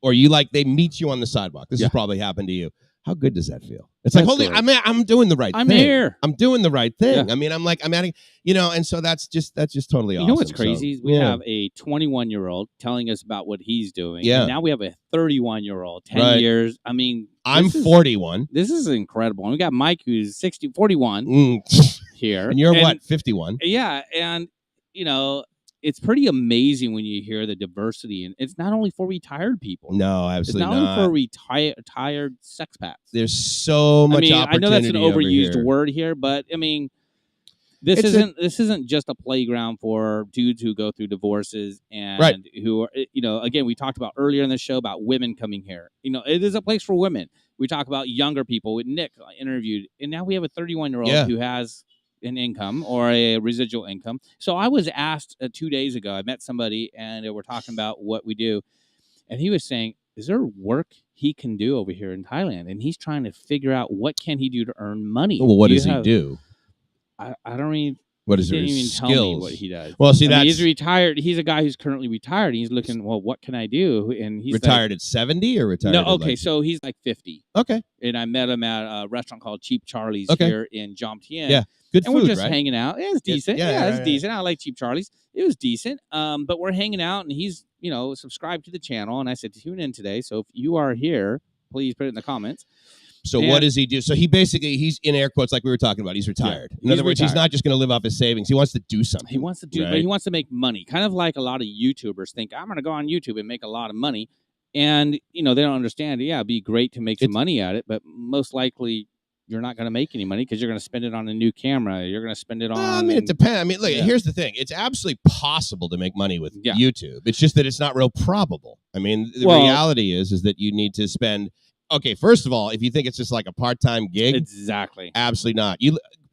or you like they meet you on the sidewalk. This has probably happened to you. How good does that feel? It's like, holy, I'm doing the right thing. I'm here. I'm doing the right thing. Yeah. I mean, I'm adding, you know, and so that's just totally awesome. You know what's crazy? So, We have a 21-year-old telling us about what he's doing. Yeah. And now we have a 31-year-old, 10 Right. years. I mean, I'm 41. This is incredible. And we got Mike, who's 41 here. And you're what, 51? Yeah. And, you know, it's pretty amazing when you hear the diversity. And it's not only for retired people. No, It's absolutely not only for retired sex pats. There's so much opportunity. I know that's an overused over here. word here, but I mean, this isn't just a playground for dudes who go through divorces and who are, you know, again, we talked about earlier in the show about women coming here. You know, it is a place for women. We talk about younger people with Nick I interviewed, and now we have a 31-year-old who has an income or a residual income. So I was asked 2 days ago, I met somebody and we're talking about what we do. And he was saying, is there work he can do over here in Thailand? And he's trying to figure out what can he do to earn money. Well, what does he do? I don't even. What is he didn't his even skills? tell me what he does. Well, see, I mean, he's retired. He's a guy who's currently retired. He's looking, well, what can I do? And he's retired at 70 or retired? No, at okay, like, so he's like 50. Okay. And I met him at a restaurant called Cheap Charlie's here in JOMTIEN. Yeah, good and food, we're just right? hanging out. It was decent. Yeah, it's decent. I like Cheap Charlie's. It was decent. But we're hanging out, and he's, you know, subscribed to the channel. And I said, tune in today. So if you are here, please put it in the comments. So what does he do? So he's in air quotes like we were talking about. He's retired. In other words, he's not just going to live off his savings. He wants to do something. He wants to do, but he wants to make money. Kind of like a lot of YouTubers think, I'm going to go on YouTube and make a lot of money. And, you know, they don't understand. Yeah, it'd be great to make some money at it, but most likely you're not going to make any money because you're going to spend it on a new camera. You're going to spend it on. I mean, it depends. I mean, look, here's the thing. It's absolutely possible to make money with YouTube. It's just that it's not real probable. I mean, the reality is that you need to spend. Okay, first of all, if you think it's just like a part-time gig, exactly, absolutely not.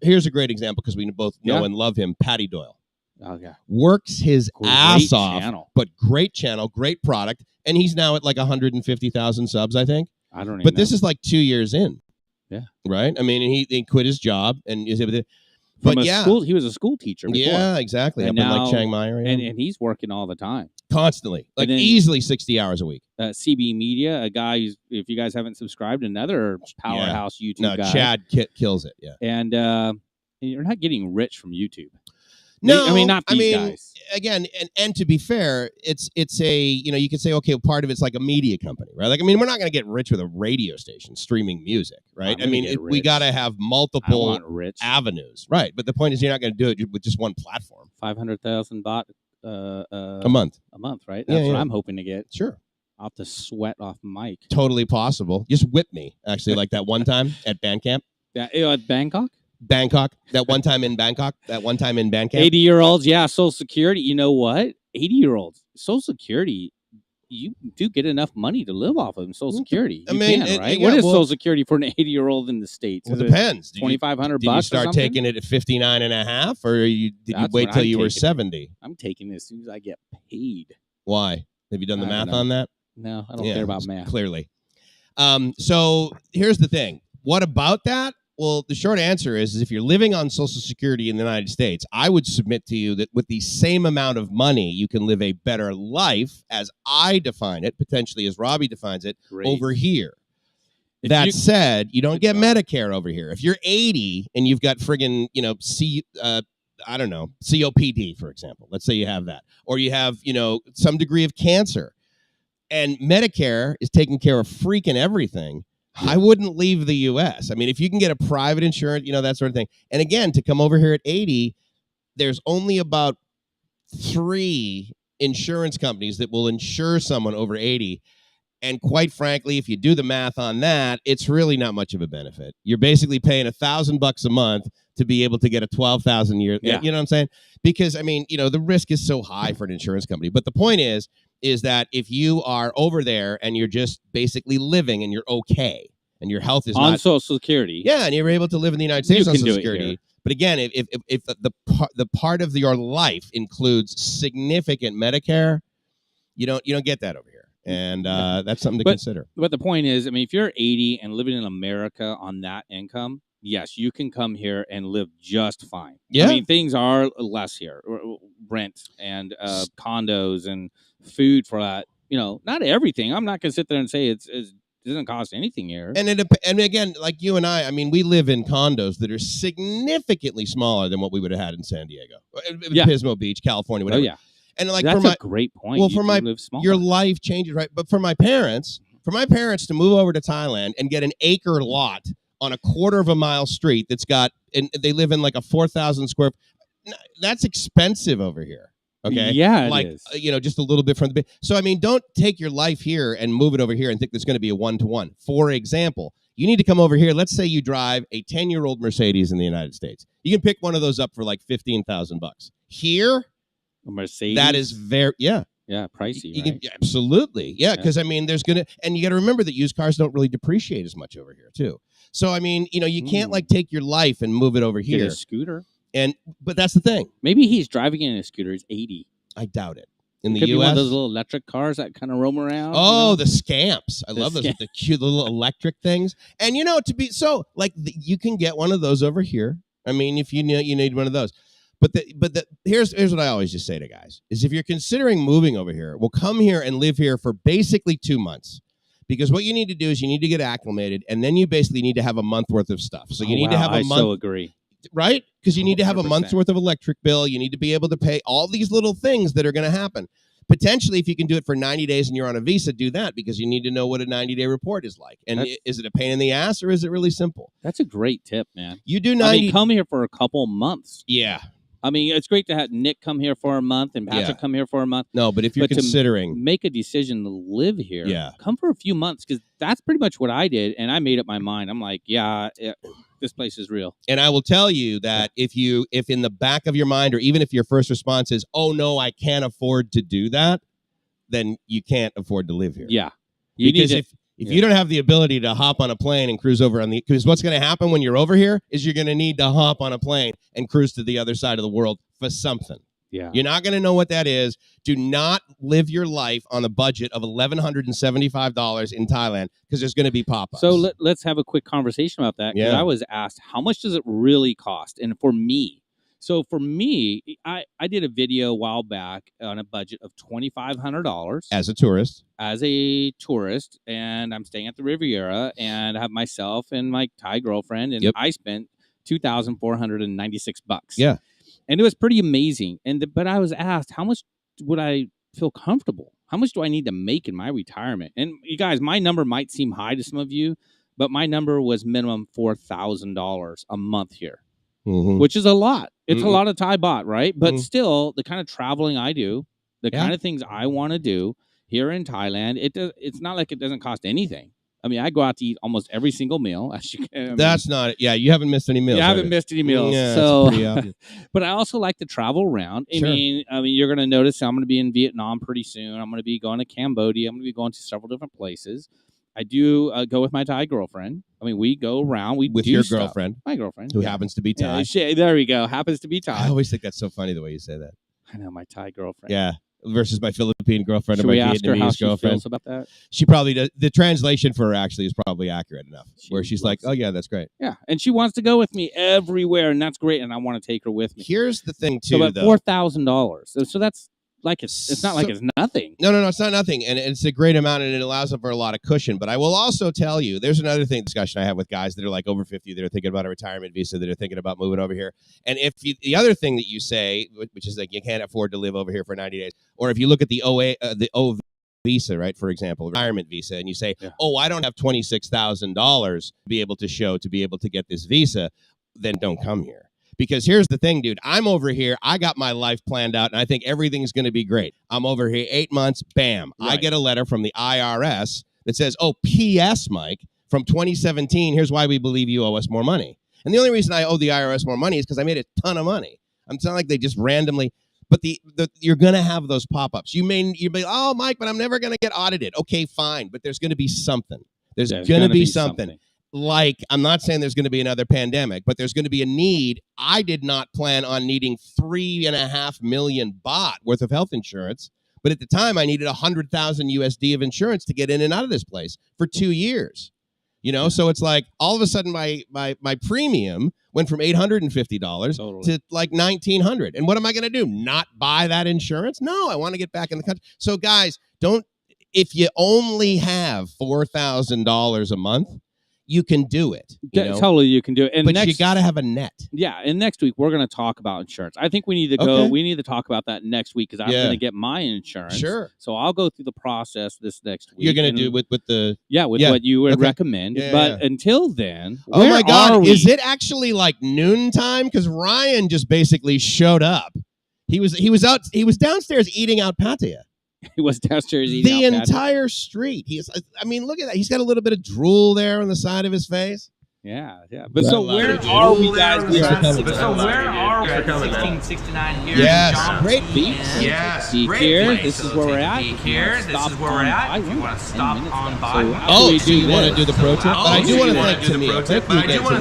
Here's a great example because we both know and love him. Patty Doyle. Oh yeah, works his ass off, channel. But great channel, great product, and he's now at like 150,000 subs, I think. I don't even. But this is like 2 years in. Yeah. Right. I mean, he quit his job and is able to. But he was a school teacher before. Yeah, exactly. And up now, in like Chiang Mai area. And he's working all the time. Constantly. Like easily 60 hours a week. CB Media, a guy who's, if you guys haven't subscribed, another powerhouse YouTube guy. Chad kills it. Yeah. And you're not getting rich from YouTube. No, I mean, not these guys. again, and to be fair, it's a, you could say, okay, part of it's like a media company, right? Like, I mean, we're not going to get rich with a radio station streaming music, right? I mean, we got to have multiple avenues, right? But the point is, you're not going to do it with just one platform. 500,000 baht a month, right? That's what I'm hoping to get. Sure. I'll have to sweat off mic. Totally possible. Just whip me, actually, like that one time at Bandcamp. Yeah, at Bangkok? That one time in Bangkok. 80-year-olds, yeah, Social Security. You know what? 80-year-olds, Social Security, you do get enough money to live off of Social Security. You can, right? What is Social Security for an 80-year-old in the States? Well, it depends. $2,500 Did you start taking it at 59 and a half, or did you wait till you were 70? I'm taking it as soon as I get paid. Why? Have you done the math on that? No, I don't care about math. Clearly. So here's the thing. What about that? Well, the short answer is if you're living on Social Security in the United States, I would submit to you that with the same amount of money, you can live a better life, as I define it, potentially as Robbie defines it, over here. That said, you don't get Medicare over here. If you're 80 and you've got friggin', COPD, for example. Let's say you have that. Or you have, some degree of cancer. And Medicare is taking care of freaking everything. I wouldn't leave the U.S. I mean, if you can get a private insurance, that sort of thing. And again, to come over here at 80, there's only about 3 insurance companies that will insure someone over 80. And quite frankly, if you do the math on that, it's really not much of a benefit. You're basically paying $1,000 a month to be able to get a 12,000 year. Yeah. You know what I'm saying? Because, I mean, the risk is so high for an insurance company. But the point is that if you are over there and you're just basically living and you're okay and your health is on Social Security, and you're able to live in the United States on Social Security. But again, if the part of your life includes significant Medicare, you don't get that over here, and that's something to consider. But the point is, I mean, if you're 80 and living in America on that income, yes, you can come here and live just fine. Yeah, I mean, things are less here, rent and condos and food for that. Not everything. I'm not going to sit there and say it doesn't cost anything here. And again, like you and I mean, we live in condos that are significantly smaller than what we would have had in San Diego, Pismo Beach, California, whatever. Oh yeah, and like that's a great point. Well, your life changes, right? But for my parents to move over to Thailand and get an acre lot on a quarter of a mile street and they live in like a 4,000 square. That's expensive over here. Okay. Yeah, like, it is. Just a little bit from the. So, I mean, don't take your life here and move it over here and think there's going to be a 1-to-1. For example, you need to come over here. Let's say you drive a 10-year-old Mercedes in the United States. You can pick one of those up for like $15,000. Here, a Mercedes? That is very, Yeah, pricey, right? Absolutely. Yeah, because, I mean, and you got to remember that used cars don't really depreciate as much over here, too. So, I mean, you can't like take your life and move it over here. Get a scooter. But that's the thing. Maybe he's driving in a scooter. He's 80. I doubt it. In the Could U.S., be one of those little electric cars that kind of roam around. Oh, the Scamps! I love those, the cute little electric things. And you can get one of those over here. I mean, if you need one of those. But here's what I always just say to guys is if you're considering moving over here, well, come here and live here for basically 2 months. Because what you need to do is you need to get acclimated, and then you basically need to have a month worth of stuff. So you need to have a month. I so agree. Right? Because you need to have a month's worth of electric bill. You need to be able to pay all these little things that are going to happen. Potentially, if you can do it for 90 days and you're on a visa, do that because you need to know what a 90-day report is like. And is it a pain in the ass or is it really simple? That's a great tip, man. You do 90. Come here for a couple months. Yeah. I mean, it's great to have Nick come here for a month and Patrick come here for a month. No, but if you're considering... to make a decision to live here, come for a few months because that's pretty much what I did. And I made up my mind. I'm like, this place is real. And I will tell you that if in the back of your mind, or even if your first response is, oh, no, I can't afford to do that, then you can't afford to live here. Yeah. Because if you don't have the ability to hop on a plane and cruise over because what's going to happen when you're over here is you're going to need to hop on a plane and cruise to the other side of the world for something. Yeah. You're not going to know what that is. Do not live your life on a budget of $1,175 in Thailand because there's going to be pop-ups. So let's have a quick conversation about that because I was asked, how much does it really cost? And for me, I did a video a while back on a budget of $2,500 as a tourist. And I'm staying at the Riviera, and I have myself and my Thai girlfriend, and I spent $2,496. Yeah. And it was pretty amazing. But I was asked, how much would I feel comfortable? How much do I need to make in my retirement? And you guys, my number might seem high to some of you, but my number was minimum $4,000 a month here, which is a lot. It's a lot of Thai baht, right? But still, the kind of traveling I do, the kind of things I want to do here in Thailand, it's not like it doesn't cost anything. I mean, I go out to eat almost every single meal. As you can, That's not. Yeah, you haven't missed any meals. You haven't missed any meals. Yeah, so, but I also like to travel around. I mean, you're going to notice I'm going to be in Vietnam pretty soon. I'm going to be going to Cambodia. I'm going to be going to several different places. I do go with my Thai girlfriend. I mean, we go around. We with do your stuff. girlfriend, my girlfriend, who happens to be Thai. Yeah, there we go. Happens to be Thai. I always think that's so funny the way you say that. I know, my Thai girlfriend. Yeah. Versus my Philippine girlfriend or my Vietnamese girlfriend. She about that? She probably does. The translation for her actually is probably accurate enough. Where she's like, "Oh yeah, that's great." Yeah, and she wants to go with me everywhere, and that's great. And I want to take her with me. Here's the thing, too. So about $4,000. So that's like it's not like it's nothing. No, it's not nothing, and it's a great amount, and it allows for a lot of cushion. But I will also tell you, there's another discussion I have with guys that are like over 50, that are thinking about a retirement visa, that are thinking about moving over here. And the other thing that you say, which is like you can't afford to live over here for 90 days, or if you look at the O visa, right, for example, retirement visa, and you say, oh, I don't have $26,000 to be able to show to be able to get this visa, then don't come here. Because here's the thing, dude. I'm over here. I got my life planned out, and I think everything's going to be great. I'm over here 8 months. Bam. Right. I get a letter from the IRS that says, oh, P.S., Mike, from 2017, here's why we believe you owe us more money. And the only reason I owe the IRS more money is because I made a ton of money. It's not like they just randomly. But you're going to have those pop-ups. You'll be, oh, Mike, but I'm never going to get audited. Okay, fine. But there's going to be something. There's going to be something. Like, I'm not saying there's going to be another pandemic, but there's going to be a need. I did not plan on needing 3.5 million baht worth of health insurance, but at the time I needed 100,000 USD of insurance to get in and out of this place for 2 years. So it's like all of a sudden my premium went from $850 to like $1,900. And what am I going to do? Not buy that insurance? No, I want to get back in the country. So guys, if you only have $4,000 a month, you can do it. Totally, you can do it. And but you got to have a net. Yeah, and next week we're going to talk about insurance. I think we need to go. Okay. We need to talk about that next week because I'm going to get my insurance. Sure. So I'll go through the process this next week. You're going to do with the what you would recommend. Yeah, but until then, oh my God, is it actually like noontime? Because Ryan just basically showed up. He was downstairs eating out Pattaya. He was downstairs eating the entire street. Look at that. He's got a little bit of drool there on the side of his face. Yeah. But so where are we, guys? So where are we? 1669 here. Yes, great beach. Yes, great here. This is where we're at. Here. This is where we're at. If you want to stop on by. Oh, do you want to do the pro tip? But I do want to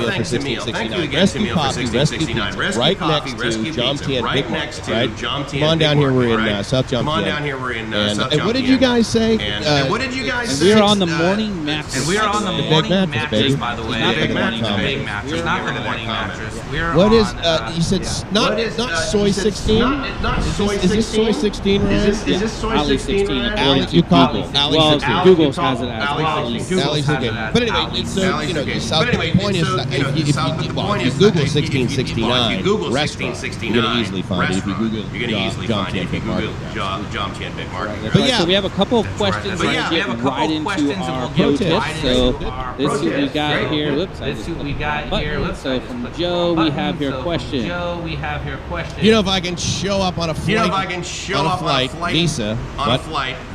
thank Tamil. Thank you again, Tamil, for 1669. Rescue Coffee, Rescue Pizza, right next to JOMTIEN Big Market, right? Come on down here. We're in South JOMTIEN. Come on down here. We're in South JOMTIEN. And what did you guys say? And what did you guys say? We are on the morning mattress. And we are on the morning mattress, by the way. Big mattress, not the morning mattress. What is you said not soy 16? Not soy 16. Is this soy 16, Ryan? Is this soy 16? You call it Well, Google has it as Ali's okay. But anyway, so the point is that if you Google 1669 restaurant, you're gonna easily find it. If you Google JOMTIEN Big Market. JOMTIEN Big Market. But yeah, so we have a couple of questions. But yeah, we have a couple of questions our and we'll pro get tips. So this is what we tips. got here. Whoops, This is what we got here. So from Joe, we have your question. You know, if I can show up on a flight, visa,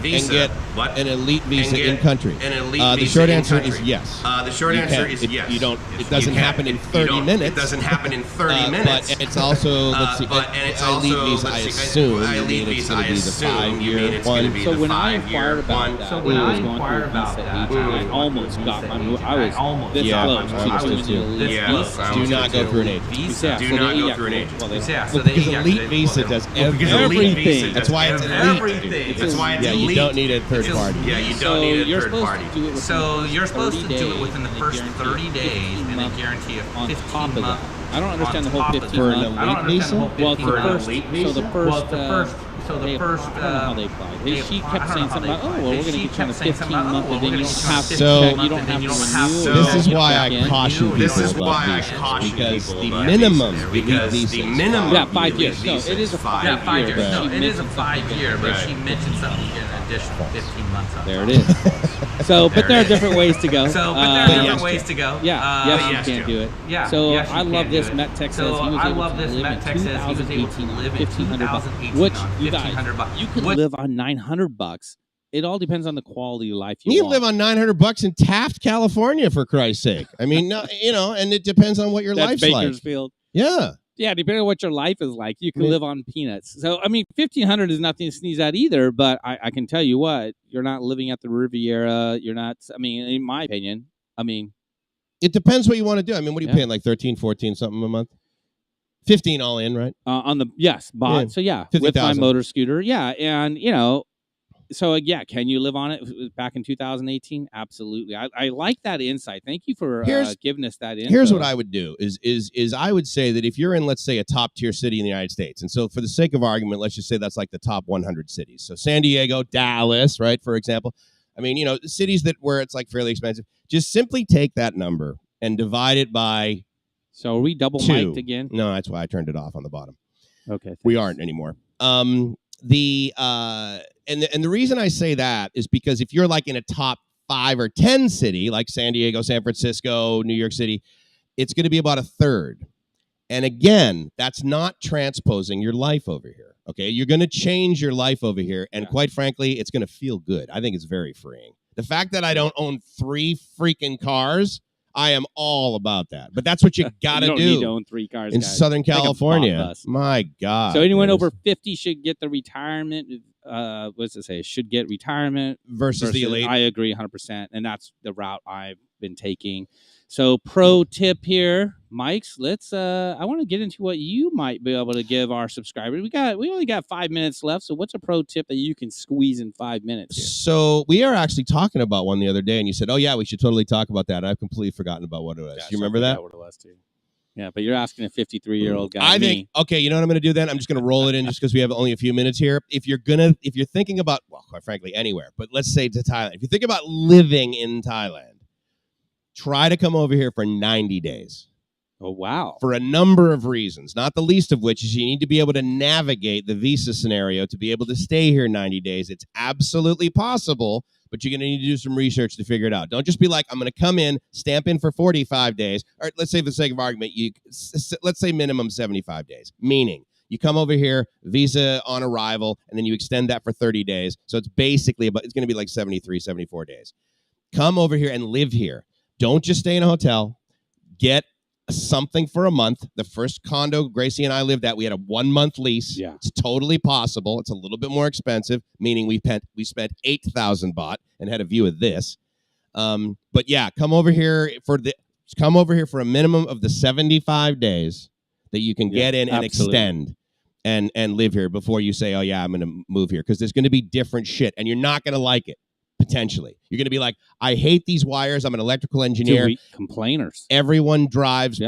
and get an elite visa in country. The short answer is yes. The short answer is yes. You don't. It doesn't happen in 30 minutes. It doesn't happen in 30 minutes. But it's also elite visa. I assume it's going to be the 5-year one. So when I inquired about that, I almost got my move. I was this close to doing the elite visa. Do not go through an agency. Do not go through an agency. Because elite visa does everything. That's why it's elite. That's why it's elite. You don't need a third party. Yeah, you don't need a third party. So you're supposed to do it within the first 30 days and a guarantee of 15 months. I don't understand the whole 15 For an month. elite visa? Well, it's For the an first. elite So visa? the first. I don't know how they applied. She kept saying something about, oh, well, we're going to get you on a 15 month, and then you don't have to So- check, you don't have to renew. This is you why check I in. caution This people is about why I visas, caution because people the about minimum visas, elite because visa the is minimum Yeah, 5 elite years. No, visa it is a 5 year. 5 years. but No, she it is a mentioned 5 something year, but different. she mentioned something you get an additional 15 months on. There it is. So, but there are different ways to go. So, but there are different yes, ways Joe. to go. Yeah, yes, you can do it. Yeah. So yes, you I love can this. do it. MetTech says So he was I able love to this. live in MetTech says he was able to 2018 live in 1,500 bucks, 2018 which on you guys, 1,500 bucks. you could live on 900 bucks. It all depends on the quality of life you You want. live on $900 in Taft, California, for Christ's sake. I mean, no, and it depends on what your That's life's like. Bakersfield. Yeah. Yeah, depending on what your life is like, you can I mean- live on peanuts. So, I mean, 1,500 is nothing to sneeze at either, but I can tell you what, you're not living at the Riviera. You're not, I mean, in my opinion, It depends what you want to do. I mean, what are you Yeah. paying, like 13, 14 something a month? 15 all in, right? on the, yes, bought. Yeah, So, yeah, with my 50,000. motor scooter. Yeah. And, so, yeah, can you live on it back in 2018? Absolutely. I like that insight. Thank you for giving us that info. Here's what I would do is I would say that if you're in, let's say, a top tier city in the United States, and so for the sake of argument, let's just say that's like the top 100 cities. So San Diego, Dallas, right, for example. I mean, cities where it's like fairly expensive. Just simply take that number and divide it by So are we double 2. mic'd again? No, that's why I turned it off on the bottom. Okay. We aren't anymore. The reason I say that is because if you're like in a top 5 or 10 city like San Diego, San Francisco, New York City, it's going to be about a third. And again, that's not transposing your life over here. Okay, you're going to change your life over here, and quite frankly, it's going to feel good. I think it's very freeing. The fact that I don't own 3 freaking cars, I am all about that. But that's what you got to You don't do need to own 3 cars in guys. Southern Take a pop California. bus. My God. So anyone guys. over 50 should get the retirement. What's it say? Should get retirement versus the elite. I agree 100%, and that's the route I've been taking. So pro tip here, Mike's. Let's. I want to get into what you might be able to give our subscribers. We only got 5 minutes left. So what's a pro tip that you can squeeze in 5 minutes here? So we are actually talking about one the other day, and you said, "Oh yeah, we should totally talk about that." I've completely forgotten about what it was. Gosh, you remember that? What it was too. Yeah, but you're asking a 53-year-old guy. I think. Okay, you know what I'm going to do then? I'm just going to roll it in just because we have only a few minutes here. If you're thinking about, well, quite frankly, anywhere, but let's say to Thailand. If you think about living in Thailand, try to come over here for 90 days. Oh, wow. For a number of reasons, not the least of which is you need to be able to navigate the visa scenario to be able to stay here 90 days. It's absolutely possible, but you're going to need to do some research to figure it out. Don't just be like, I'm going to come in, stamp in for 45 days. Or let's say for the sake of argument, let's say minimum 75 days, meaning you come over here, visa on arrival, and then you extend that for 30 days. So it's basically it's going to be like 73, 74 days. Come over here and live here. Don't just stay in a hotel. Get something for a month. The first condo Gracie and I lived at, we had a 1-month lease. Yeah. It's totally possible. It's a little bit more expensive, meaning we spent 8,000 baht and had a view of this. But yeah, come over here for a minimum of the 75 days that you can get in and extend and live here before you say, oh yeah, I'm going to move here, because there's going to be different shit and you're not going to like it. Potentially, you're going to be like, I hate these wires. I'm an electrical engineer. Complainers. Everyone drives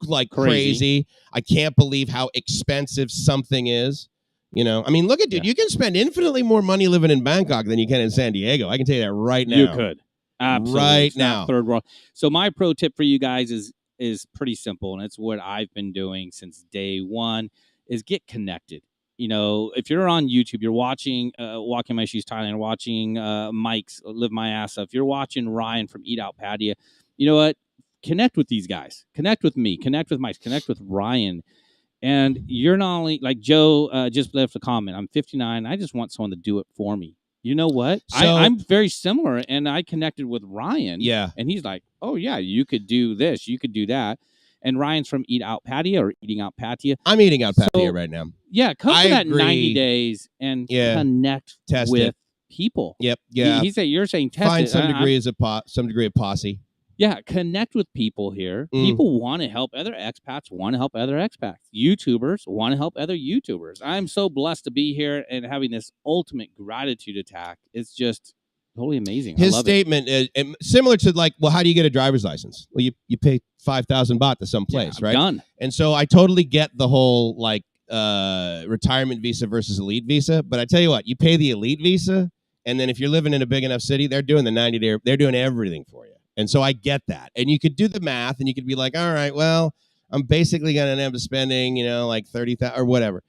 like Crazy. I can't believe how expensive something is. I mean, look at dude. You can spend infinitely more money living in Bangkok than you can in San Diego. I can tell you that right now. You could. Absolutely. Right It's not now. third world. So my pro tip for you guys is pretty simple, and it's what I've been doing since day one, is get connected. If you're on YouTube, you're watching Walking My Shoes Thailand, watching Mike's Live My Ass Off, you're watching Ryan from Eat Out PATTYAYA, you know what? Connect with these guys. Connect with me. Connect with Mike. Connect with Ryan. And you're not only, like Joe just left a comment, I'm 59. I just want someone to do it for me. You know what? I'm very similar, and I connected with Ryan. Yeah. And he's like, oh, yeah, you could do this. You could do that. And Ryan's from Eat Out PATTYAYA or Eating Out PATTYAYA. I'm eating out PATTYAYA right now. Yeah, come I for that agree. 90 days and connect Test with it. people. Yep. Yeah. You're saying test Find it. some degree of posse. Yeah, connect with people here. People want to help other expats, want to help other expats. YouTubers want to help other YouTubers. I'm so blessed to be here and having this ultimate gratitude attack. It's just, totally amazing. His I love statement is similar to like, well, how do you get a driver's license? Well, you pay 5,000 baht to some place, right? Done. And so I totally get the whole like retirement visa versus elite visa. But I tell you what, you pay the elite visa, and then if you're living in a big enough city, they're doing the 90-day. They're doing everything for you. And so I get that. And you could do the math, and you could be like, all right, well, I'm basically going to end up spending, like 30,000 or whatever.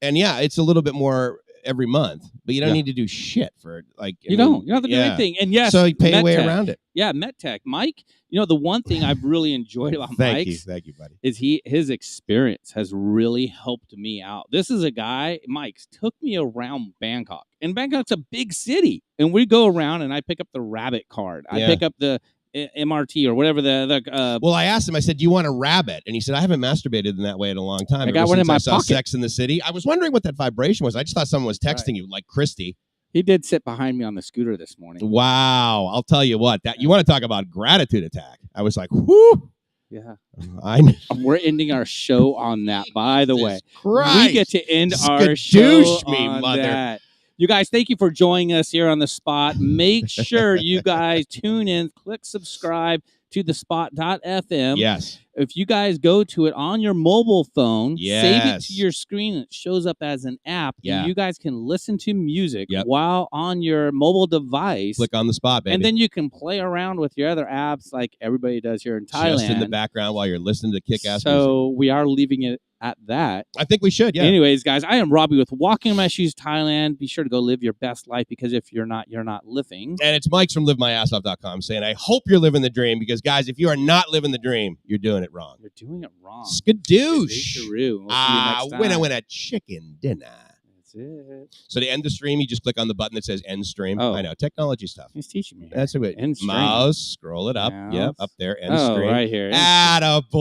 And yeah, it's a little bit more every month, but you don't need to do shit for like. You don't have to do anything. And yes, so you pay a way MedTech. around it. Yeah, MedTech. Mike, the one thing I've really enjoyed about Thank Mike's you, buddy. is his experience has really helped me out. This is a guy, Mike's took me around Bangkok. And Bangkok's a big city. And we go around and I pick up the rabbit card. I pick up the MRT or whatever well, I asked him, I said, do you want a rabbit? And he said, I haven't masturbated in that way in a long time. I got one in my pocket. Sex in the City. I was wondering what that vibration was. I just thought someone was texting you, like Christy. He did sit behind me on the scooter this morning. Wow. I'll tell you what, you want to talk about gratitude attack. I was like, whoo. Yeah. We're ending our show on that, by the way. Christ. We get to end our show on mother. that. You guys, thank you for joining us here on The Spot. Make sure you guys tune in, click subscribe to thespot.fm. Yes. If you guys go to it on your mobile phone, save it to Yes. your screen, it shows up as an app. Yeah. And you guys can listen to music while on your mobile device. Click on The Spot, baby. And then you can play around with your other apps like everybody does here in Thailand. Just in the background while you're listening to kick-ass music. So we are leaving it at that. I think we should, yeah. Anyways, guys, I am Robbie with Walking in My Shoes Thailand. Be sure to go live your best life, because if you're not living. And it's Mike's from LiveMyAssOff.com saying, I hope you're living the dream, because, guys, if you are not living the dream, you're doing it wrong. You're doing it wrong. Skadoosh. We'll see you next time. Winner, chicken dinner. That's it. So to end the stream, you just click on the button that says end stream. Oh. I know, technology stuff. He's teaching me. That's a good End stream. mouse, scroll it up. Mouse. Yep, up there, end stream. Right here. Attaboy.